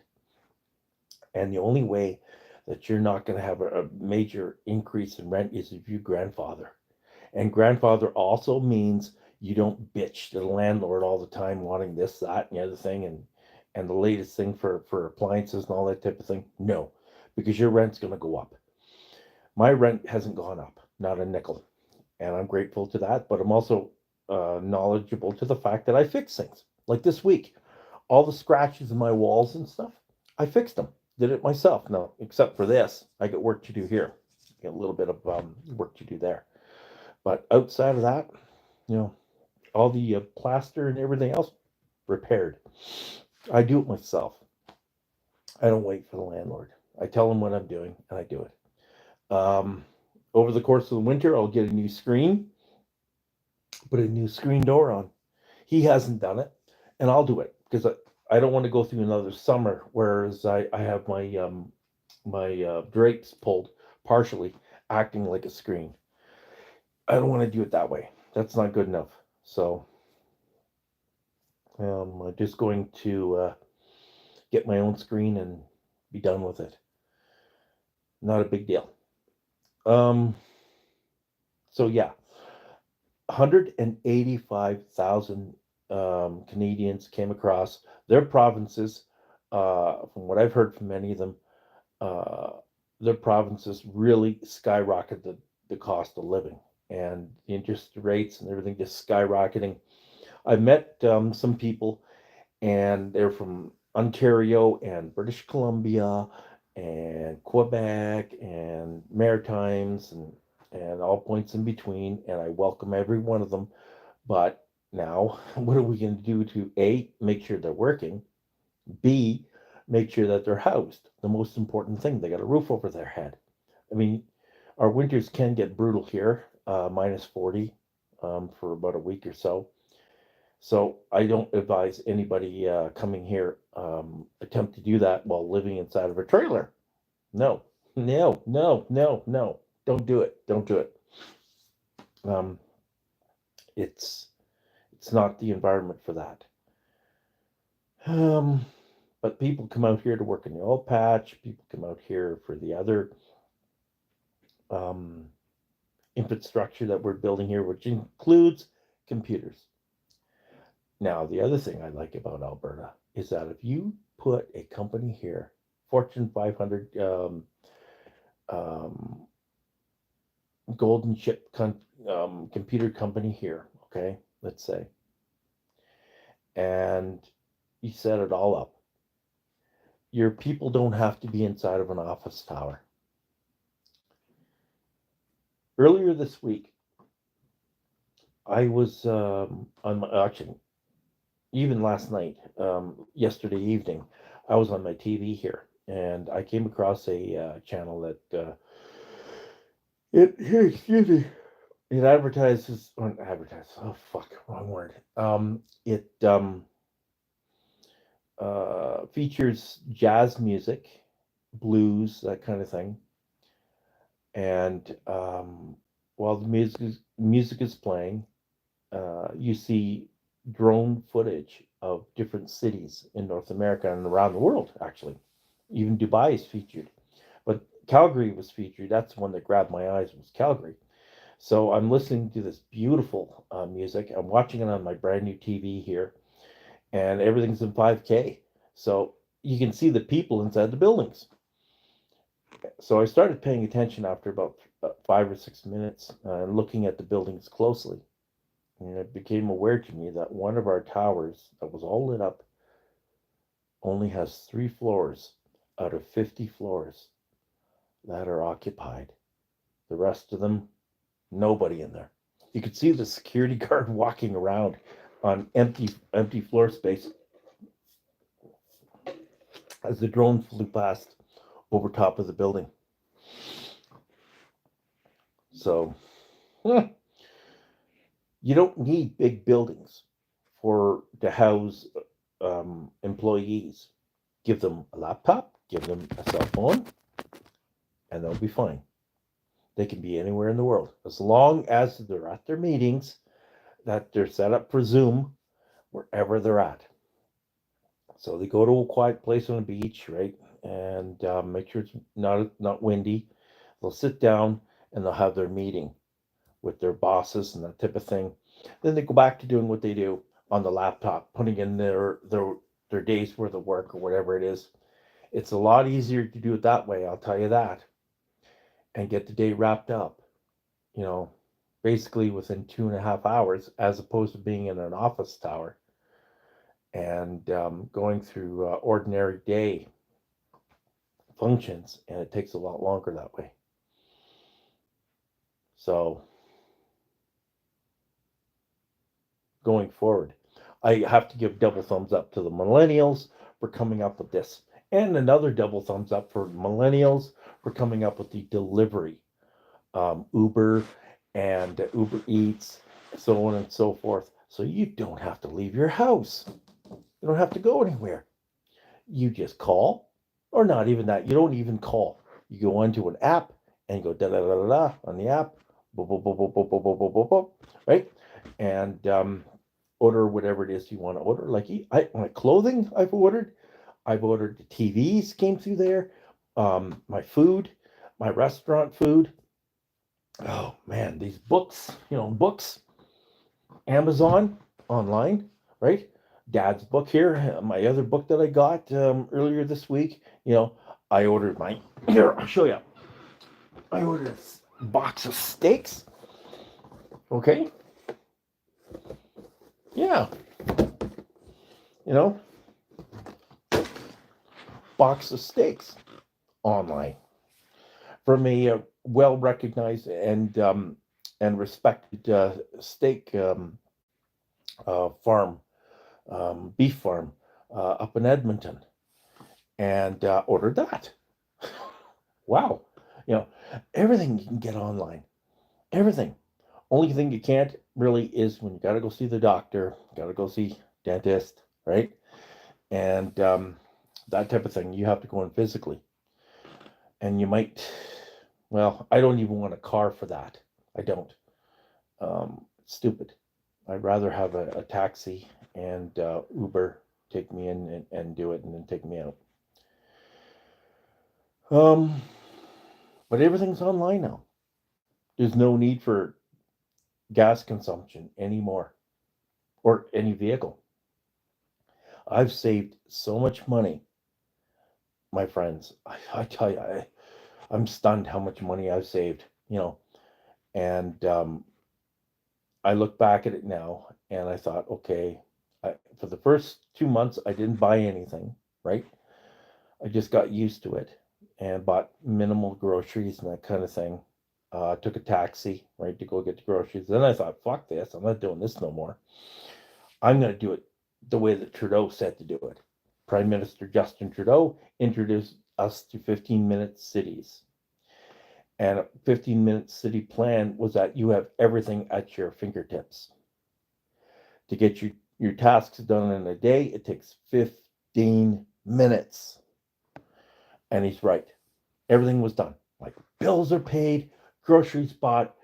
And the only way that you're not going to have a major increase in rent is if you grandfather. And grandfather also means you don't bitch to the landlord all the time wanting this, that, and the other thing, and the latest thing for appliances and all that type of thing. No, because your rent's going to go up. My rent hasn't gone up, not a nickel. And I'm grateful to that, but I'm also knowledgeable to the fact that I fix things. Like this week, all the scratches in my walls and stuff, I fixed them. Did it myself. No, except for this, I got work to do here. Got a little bit of work to do there. But outside of that, you know, all the plaster and everything else repaired. I do it myself. I don't wait for the landlord. I tell him what I'm doing, and I do it. Over the course of the winter, I'll get a new screen, put a new screen door on. He hasn't done it, and I'll do it because I don't want to go through another summer. Whereas I have my drapes pulled partially, acting like a screen. I don't want to do it that way. That's not good enough. So I'm just going to get my own screen and be done with it. Not a big deal. Um, so yeah, 185,000 Canadians came across their provinces. From what I've heard from many of them, uh, their provinces really skyrocketed the cost of living and the interest rates and everything just skyrocketing. I've met some people, and they're from Ontario and British Columbia and Quebec and Maritimes and all points in between, and I welcome every one of them. But now, what are we going to do to A, make sure they're working, B, make sure that they're housed? The most important thing, they got a roof over their head. I mean, our winters can get brutal here, minus 40 for about a week or so. So I don't advise anybody coming here attempt to do that while living inside of a trailer. No, no, no, no, no. Don't do it. Don't do it. Um, it's it's not the environment for that. Um, but people come out here to work in the oil patch. People come out here for the other um, infrastructure that we're building here, which includes computers. Now, the other thing I like about Alberta is that if you put a company here, Fortune 500 um, golden chip computer company here, okay, let's say, and you set it all up, your people don't have to be inside of an office tower. Earlier this week, I was on my, actually, even last night, yesterday evening, I was on my TV here, and I came across a channel that excuse me, it advertises or advertises. Oh fuck, wrong word. It features jazz music, blues, that kind of thing, and while the music is playing, you see drone footage of different cities in North America and around the world, actually. Even Dubai is featured. But Calgary was featured. That's the one that grabbed my eyes was Calgary. So I'm listening to this beautiful music. I'm watching it on my brand new TV here, and everything's in 5K. So you can see the people inside the buildings. So I started paying attention after about 5 or 6 minutes and looking at the buildings closely. And it became aware to me that one of our towers that was all lit up only has 3 floors out of 50 floors that are occupied. The rest of them, nobody in there. You could see the security guard walking around on empty floor space as the drone flew past over top of the building. So you don't need big buildings for to house employees. Give them a laptop, give them a cell phone, and they'll be fine. They can be anywhere in the world as long as they're at their meetings that they're set up for Zoom wherever they're at. So they go to a quiet place on a beach, right, and make sure it's not windy. They'll sit down and they'll have their meeting with their bosses and that type of thing. Then they go back to doing what they do on the laptop, putting in their day's worth of work or whatever it is. It's a lot easier to do it that way, I'll tell you that, and get the day wrapped up, you know, basically within 2.5 hours, as opposed to being in an office tower and going through ordinary day functions, and it takes a lot longer that way. So going forward, I have to give double thumbs up to the millennials for coming up with this, and another double thumbs up for millennials for coming up with the delivery, Uber and Uber Eats, so on and so forth. So you don't have to leave your house. You don't have to go anywhere. You just call, or not even that. You don't even call. You go onto an app and go da da da da da on the app, boop, boop, boop, boop, boop, boop, boop, boop, boop, right? And order whatever it is you want to order. Like my clothing, I've ordered. I've ordered the TVs came through there. My food, my restaurant food. Oh man, these books, books, Amazon, online, right? Dad's book here, my other book that I got earlier this week. I ordered my, here, I'll show you. I ordered a box of steaks. Okay. Yeah. You know, box of steaks online from a well recognized and respected steak farm, beef farm up in Edmonton, and ordered that. Wow. You know, everything you can get online. Everything. Only thing you can't really is when you got to go see the doctor, got to go see dentist, right? And that type of thing. You have to go in physically, and you might. Well, I don't even want a car for that. I don't. It's stupid. I'd rather have a taxi and Uber take me in and do it, and then take me out. Um, but everything's online now. There's no need for gas consumption anymore or any vehicle. I've saved so much money, my friends. I tell you, I'm stunned how much money I've saved, and I look back at it now and I thought, okay, for the first 2 months, I didn't buy anything, right? I just got used to it and bought minimal groceries and that kind of thing. Took a taxi, right, to go get the groceries. Then I thought, fuck this, I'm not doing this no more. I'm going to do it the way that Trudeau said to do it. Prime Minister Justin Trudeau introduced us to 15-minute cities. And a 15-minute city plan was that you have everything at your fingertips. To get your tasks done in a day, it takes 15 minutes. And he's right. Everything was done. Like bills are paid, groceries bought,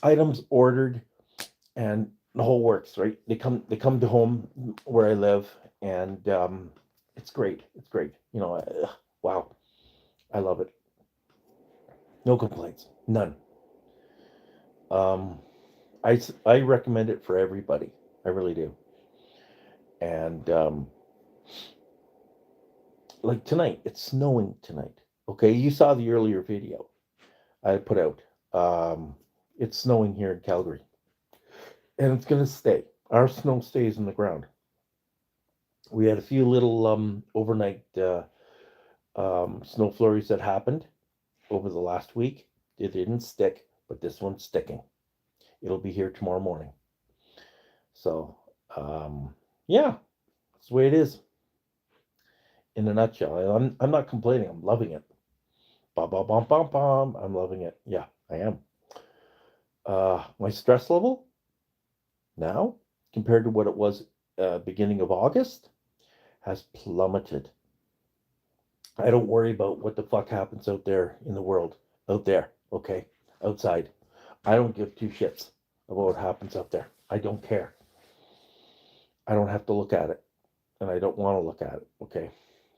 items ordered, and the whole works, right? They come to home where I live, and it's great. It's great. Wow, I love it. No complaints, none. Um, I recommend it for everybody. I really do. And like tonight, it's snowing tonight. Okay, you saw the earlier video I put out. Um, it's snowing here in Calgary, and it's gonna stay. Our snow stays in the ground. We had a few little overnight snow flurries that happened over the last week. It didn't stick, but this one's sticking. It'll be here tomorrow morning. So, yeah, that's the way it is in a nutshell. I'm not complaining. I'm loving it. Bum, bum, bum, bum, bum. I'm loving it. Yeah, I am. My stress level now, compared to what it was beginning of August, has plummeted. I don't worry about what the fuck happens out there in the world. Out there, okay? Outside. I don't give two shits about what happens out there. I don't care. I don't have to look at it. And I don't want to look at it, okay?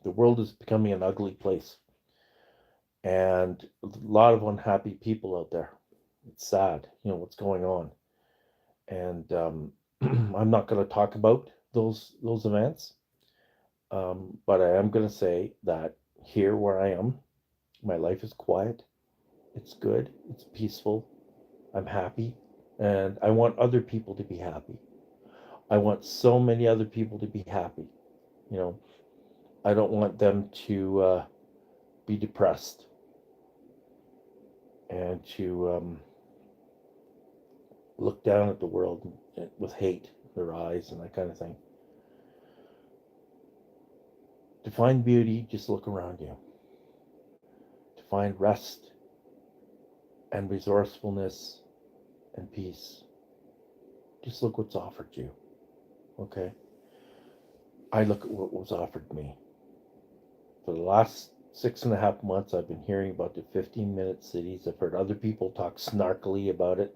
The world is becoming an ugly place. And a lot of unhappy people out there. It's sad, what's going on. And I'm not going to talk about those events. But I am going to say that here where I am, my life is quiet. It's good. It's peaceful. I'm happy. And I want other people to be happy. I want so many other people to be happy. You know, I don't want them to be depressed and to look down at the world with hate in their eyes and that kind of thing. To find beauty, just look around you. To find rest and resourcefulness and peace, just look what's offered you. Okay? I look at what was offered me. For the last 6.5 months, I've been hearing about the 15-minute cities. I've heard other people talk snarkily about it,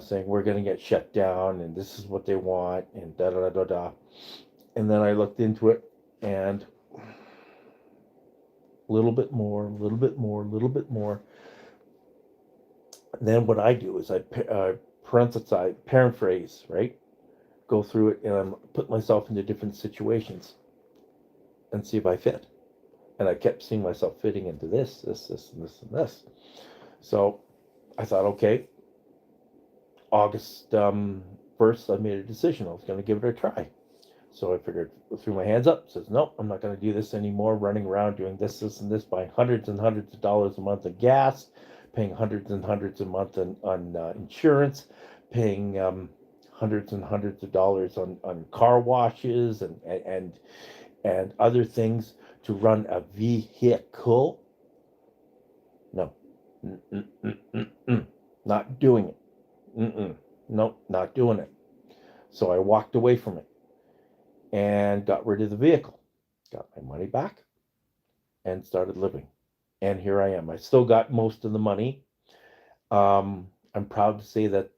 saying we're going to get shut down and this is what they want and da da da da da. And then I looked into it and a little bit more, a little bit more, a little bit more. Then what I do is I paraphrase, right? Go through it and I'm put myself into different situations and see if I fit. And I kept seeing myself fitting into this, and this, and this. So I thought, okay, August 1st, I made a decision. I was going to give it a try. So I figured, threw my hands up, says, nope, I'm not going to do this anymore, running around doing this, and this, buying hundreds and hundreds of dollars a month in gas, paying hundreds and hundreds a month on insurance, paying hundreds and hundreds of dollars on car washes and other things to run a vehicle. No, not doing it. Nope, not doing it. So I walked away from it and got rid of the vehicle, got my money back, and started living. And here I am. I still got most of the money. I'm proud to say that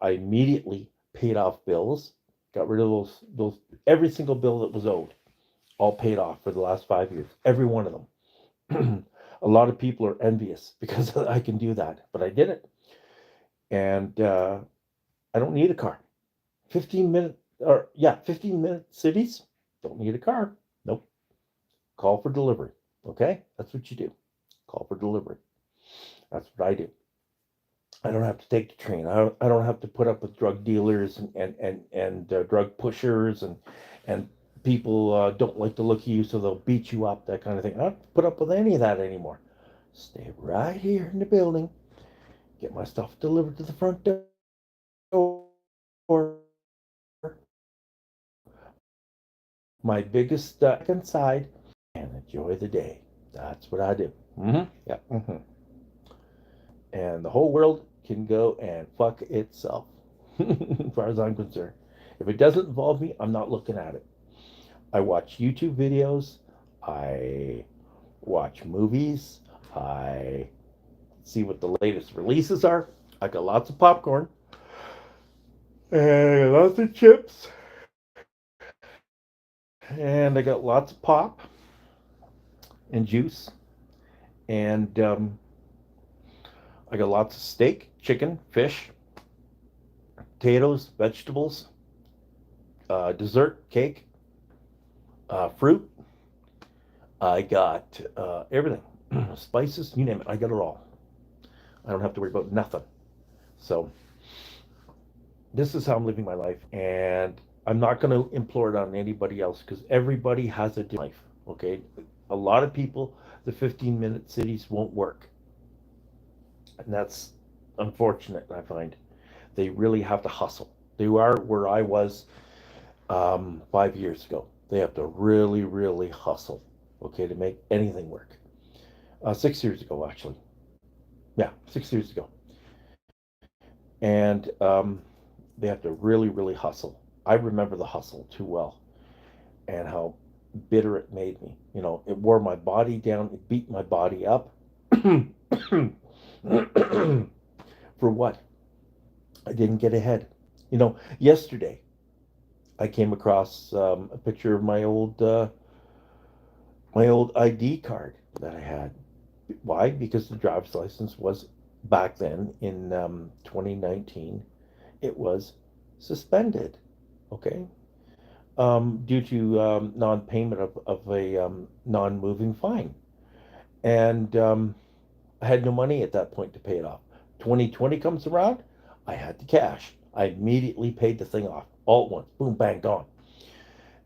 I immediately paid off bills, got rid of those every single bill that was owed, all paid off for the last 5 years, every one of them. A lot of people are envious because I can do that, but I did it, and I don't need a car. 15-minute cities, don't need a car. Nope. Call for delivery. Okay, that's what you do. Call for delivery. That's what I do. I don't have to take the train. I don't have to put up with drug dealers and drug pushers and people don't like the look of you, so they'll beat you up, that kind of thing. I don't put up with any of that anymore. Stay right here in the building, get my stuff delivered to the front door. My biggest inside and enjoy the day. That's what I do. Yeah. And the whole world can go and fuck itself, as far as I'm concerned. If it doesn't involve me, I'm not looking at it. I watch YouTube videos. I watch movies. I see what the latest releases are. I got lots of popcorn and lots of chips, and I got lots of pop and juice, and I got lots of steak, chicken, fish, potatoes, vegetables, dessert, cake, fruit. I got everything, spices, you name it. I got it all. I don't have to worry about nothing. So this is how I'm living my life, and I'm not going to implore it on anybody else because everybody has a different life. Okay, a lot of people, the 15-minute cities won't work, and that's unfortunate. I find they really have to hustle. They are where I was 5 years ago. They have to really, really hustle, okay, to make anything work. 6 years ago, actually. Yeah, 6 years ago. And they have to really, really hustle. I remember the hustle too well and how bitter it made me. You know, it wore my body down, it beat my body up. For what? I didn't get ahead. You know, yesterday I came across a picture of my old ID card that I had. Why? Because the driver's license was back then in 2019. It was suspended. Okay, due to non-payment of a non-moving fine, and I had no money at that point to pay it off. 2020 comes around, I had the cash. I immediately paid the thing off all at once. Boom, bang, gone.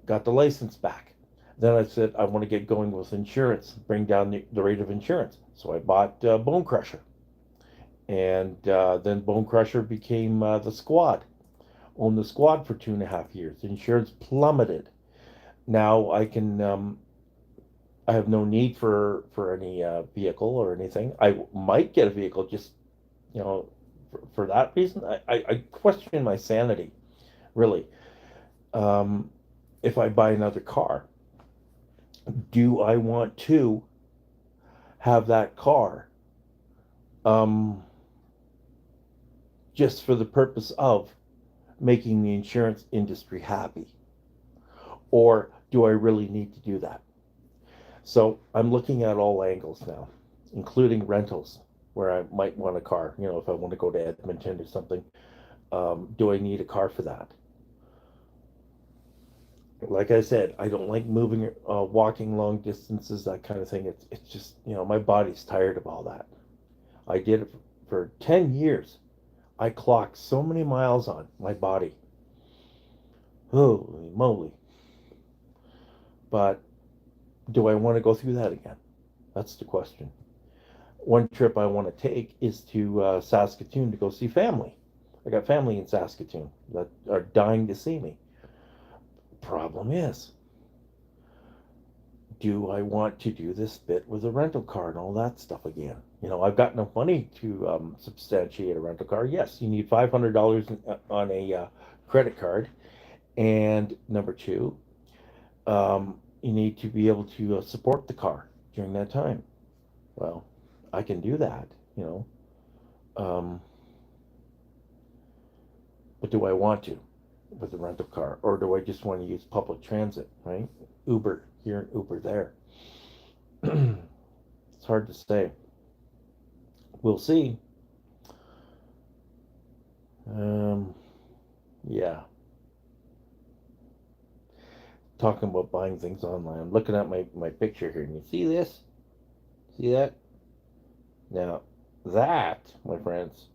Got the license back. Then I said, I want to get going with insurance, bring down the rate of insurance. So I bought Bone Crusher. And then Bone Crusher became the Squad. Owned the Squad for 2.5 years. The insurance plummeted. Now I have no need for any vehicle or anything. I might get a vehicle just, you know, for that reason. I question my sanity, really. Um, if I buy another car, do I want to have that car um, just for the purpose of making the insurance industry happy? Or do I really need to do that? So I'm looking at all angles now, including rentals. where I might want a car. If I want to go to Edmonton or something, do I need a car for that? Like I said, I don't like moving, walking long distances, that kind of thing. It's just, my body's tired of all that. I did it for 10 years. I clocked so many miles on my body. Holy moly. But do I want to go through that again? That's the question. One trip I want to take is to Saskatoon to go see family. I got family in Saskatoon that are dying to see me. Problem is, do I want to do this bit with a rental car and all that stuff again? I've got enough money to substantiate a rental car. Yes, you need $500 on a credit card. And number two, you need to be able to support the car during that time. Well, I can do that, um, but do I want to with a rental car, or do I just want to use public transit, right? Uber here and Uber there. It's hard to say. We'll see. Yeah. Talking about buying things online. I'm looking at my picture here, and you see this? See that? Now, that, my friends,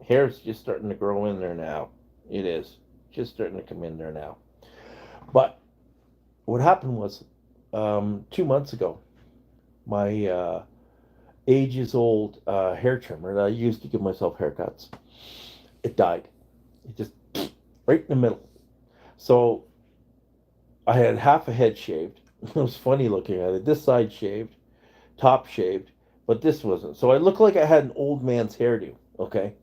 hair's just starting to grow in there now. It is. Just starting to come in there now. But what happened was 2 months ago, my ages old hair trimmer that I used to give myself haircuts, it died. It just right in the middle. So I had half a head shaved. It was funny looking at it. This side shaved, top shaved, but this wasn't. So I looked like I had an old man's hairdo. Okay.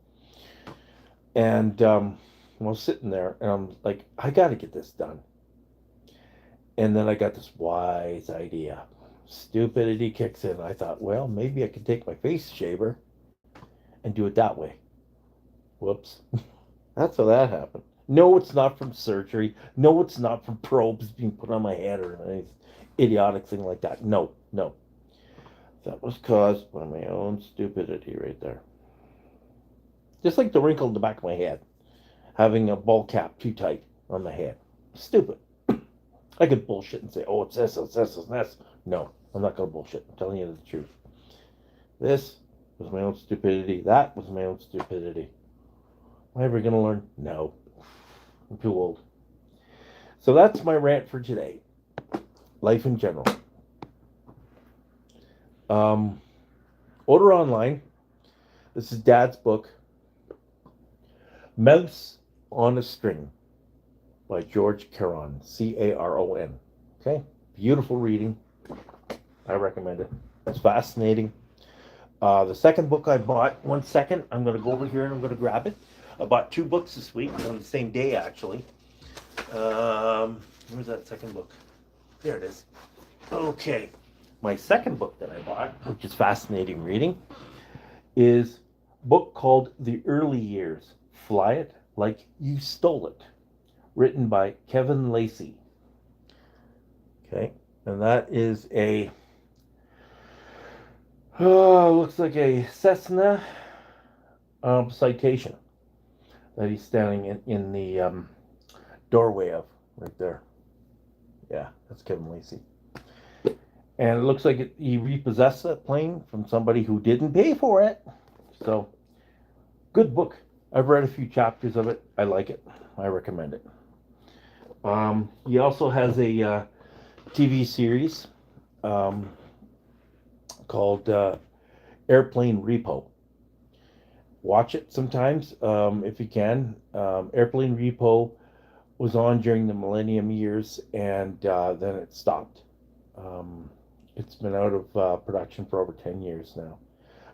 And I was sitting there and I'm like, I got to get this done. And then I got this wise idea. Stupidity kicks in. I thought, well, maybe I could take my face shaver and do it that way. Whoops. That's how that happened. No, it's not from surgery. No, it's not from probes being put on my head or any idiotic thing like that. No, no. That was caused by my own stupidity right there. Just like the wrinkle in the back of my head, having a ball cap too tight on my head. Stupid. I could bullshit and say, oh, it's this, it's this, it's this. No, I'm not going to bullshit. I'm telling you the truth. This was my own stupidity. That was my own stupidity. Am I ever going to learn? No. I'm too old. So that's my rant for today. Life in general. Order online. This is Dad's book, Mouse on a String by George Caron, Caron. Okay, beautiful reading. I recommend it. It's fascinating. The second book I bought, one second, I'm going to go over here and I'm going to grab it. I bought 2 books this week on the same day, actually. Where's that second book? There it is. Okay. My second book that I bought, which is fascinating reading, is a book called The Early Years, Fly It Like You Stole It, written by Kevin Lacey. Okay. And that is looks like a Cessna citation that he's standing in the doorway of right there. Yeah, that's Kevin Lacey. And it looks like he repossessed that plane from somebody who didn't pay for it. So, good book. I've read a few chapters of it. I like it. I recommend it. He also has a TV series called Airplane Repo. Watch it sometimes if you can. Airplane Repo was on during the Millennium years, and then it stopped. It's been out of production for over 10 years now.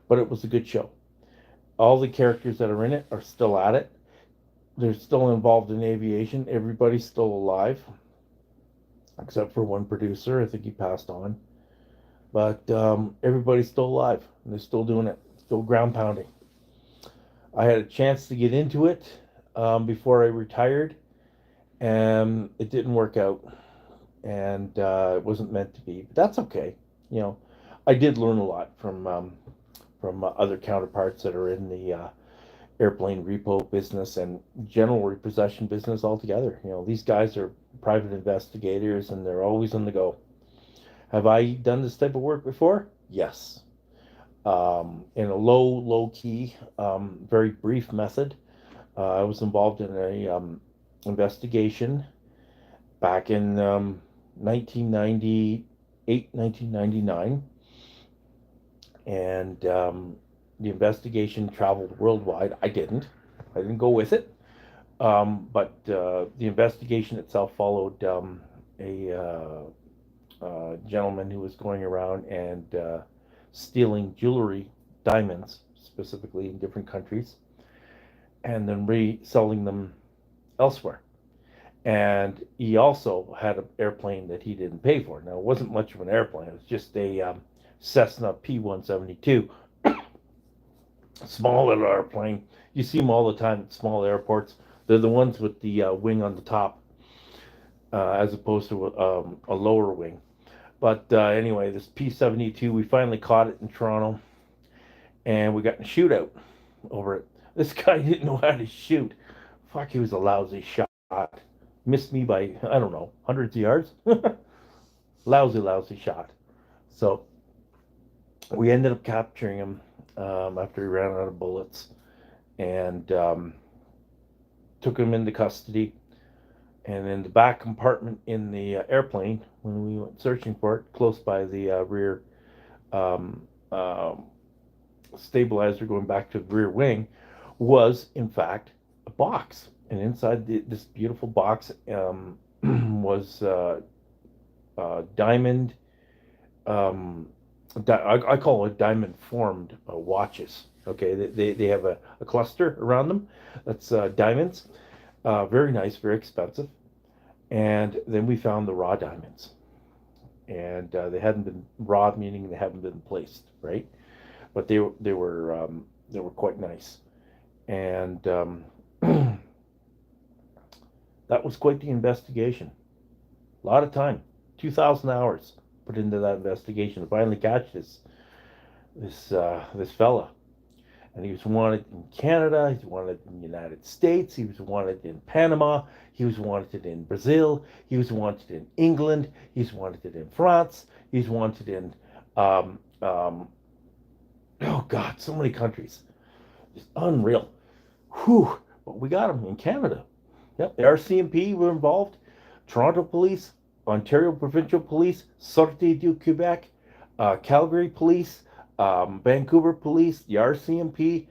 But it was a good show. All the characters that are in it are still at it. They're still involved in aviation. Everybody's still alive, except for one producer. I think he passed on. But everybody's still alive. And they're still doing it. Still ground pounding. I had a chance to get into it before I retired, and it didn't work out. And it wasn't meant to be. But that's okay. I did learn a lot from from other counterparts that are in the airplane repo business and general repossession business altogether. These guys are private investigators and they're always on the go. Have I done this type of work before? Yes. In a low key, very brief method. I was involved in a investigation back in 1998, 1999, and the investigation traveled worldwide. I didn't go with it, but the investigation itself followed a gentleman who was going around and stealing jewelry, diamonds specifically, in different countries, and then reselling them elsewhere. And he also had an airplane that he didn't pay for. Now, it wasn't much of an airplane. It was just a Cessna P-172, small little airplane. You see them all the time at small airports. They're the ones with the wing on the top, as opposed to a lower wing. But anyway, this P-72, we finally caught it in Toronto, and we got in a shootout over it. This guy didn't know how to shoot. Fuck, he was a lousy shot. Missed me by, I don't know, hundreds of yards. Lousy shot. So we ended up capturing him after he ran out of bullets, and took him into custody. And in the back compartment in the airplane, when we went searching for it, close by the rear um, stabilizer going back to the rear wing, was in fact a box. And inside this beautiful box was diamond, I call it diamond formed watches. Okay, they have a cluster around them that's diamonds. Very nice, very expensive. And then we found the raw diamonds, and they hadn't been raw, meaning they haven't been placed, right? But they were quite nice, and that was quite the investigation. A lot of time, 2,000 hours put into that investigation to finally catch this fella. And he was wanted in Canada, he was wanted in the United States, he was wanted in Panama, he was wanted in Brazil, he was wanted in England, he's wanted in France, he's wanted in, oh God, so many countries. It's unreal. Whew, but we got him in Canada. Yep, the RCMP were involved, Toronto Police, Ontario Provincial Police, Sûreté du Québec, Calgary Police, Vancouver Police, the RCMP,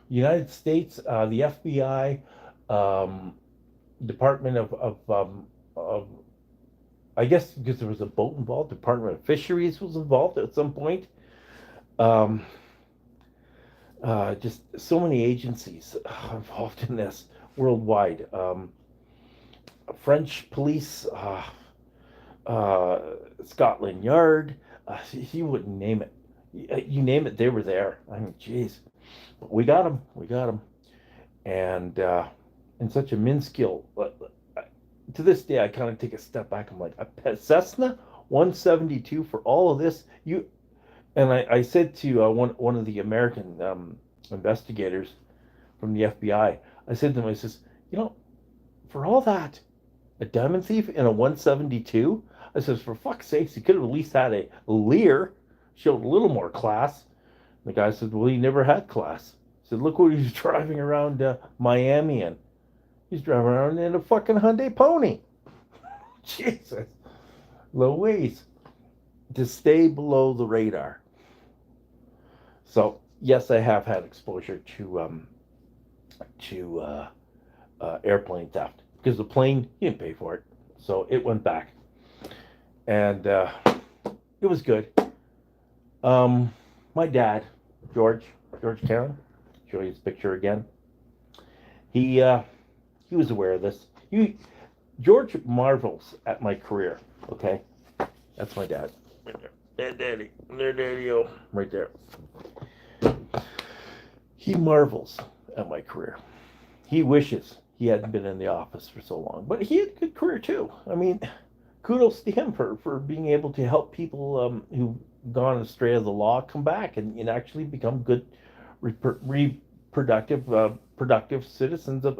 United States, the FBI, Department of, I guess because there was a boat involved, Department of Fisheries was involved at some point. Just so many agencies involved in this worldwide. French police, Scotland Yard, you wouldn't name it. You name it, they were there. I mean, jeez. But we got them. And in such a minuscule, to this day, I kind of take a step back. I'm like, a Cessna 172 for all of this? And I said to one of the American investigators from the FBI, I said to him, I says, for all that, a diamond thief in a 172? I says, for fuck's sakes, he could have at least had a Lear, showed a little more class. And the guy said, well, he never had class. He said, look what he was driving around Miami in. He's driving around in a fucking Hyundai Pony. Jesus. Louise. To stay below the radar. So, yes, I have had exposure to airplane theft. Because the plane, he didn't pay for it. So it went back. And it was good. My dad, George Caron, show you his picture again. He was aware of this. George marvels at my career. Okay, that's my dad. Right there, Daddy-o, right there. He marvels at my career. He wishes he hadn't been in the office for so long, but he had a good career too. I mean, kudos to him for being able to help people who've gone astray of the law come back and actually become good reproductive productive citizens of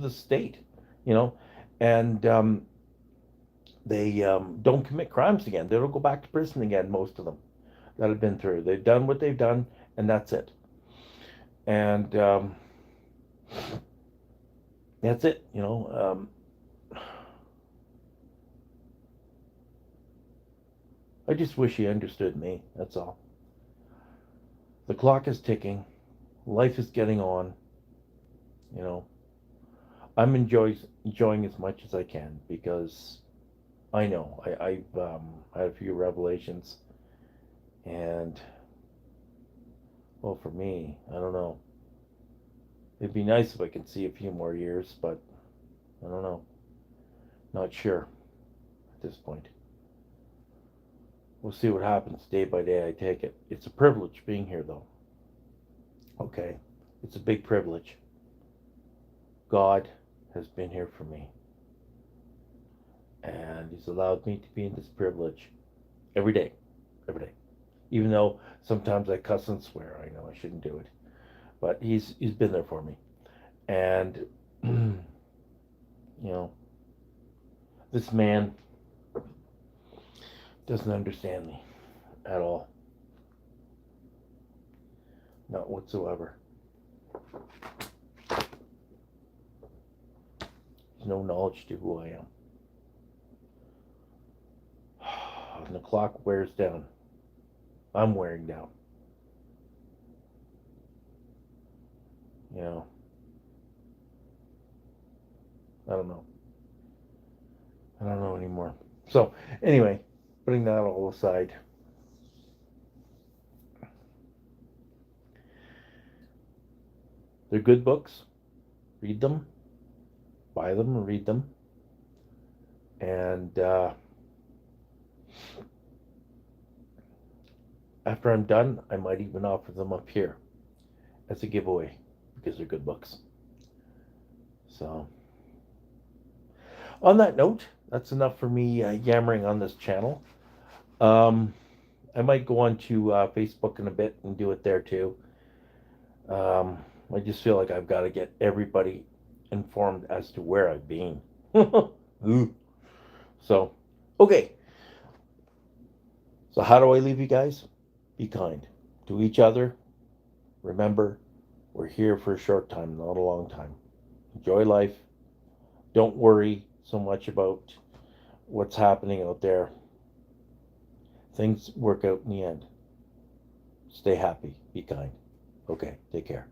the state, you know, and they don't commit crimes again. They don't go back to prison again. Most of them that have been through, they've done what they've done, and that's it. And that's it. You know, I just wish he understood me. That's all. The clock is ticking. Life is getting on. You know, I'm enjoying as much as I can because I know I've had a few revelations, and well, for me, I don't know. It'd be nice if I could see a few more years, but I don't know. Not sure at this point. We'll see what happens day by day. I take it. It's a privilege being here, though. Okay, it's a big privilege. God has been here for me, and He's allowed me to be in this privilege every day, every day. Even though sometimes I cuss and swear, I know I shouldn't do it, but He's been there for me, and you know, this man doesn't understand me at all, not whatsoever. There's no knowledge to who I am. And the clock wears down. I'm wearing down. You know, I don't know. I don't know anymore. So, anyway, putting that all aside, they're good books. Read them, buy them, and read them. And after I'm done, I might even offer them up here as a giveaway because they're good books. So, on that note, that's enough for me yammering on this channel. Um, I might go on to Facebook in a bit and do it there too. I just feel like I've got to get everybody informed as to where I've been. So, okay. So, how do I leave you guys? Be kind to each other. Remember, we're here for a short time, not a long time. Enjoy life. Don't worry so much about what's happening out there. Things work out in the end. Stay happy. Be kind. Okay, take care.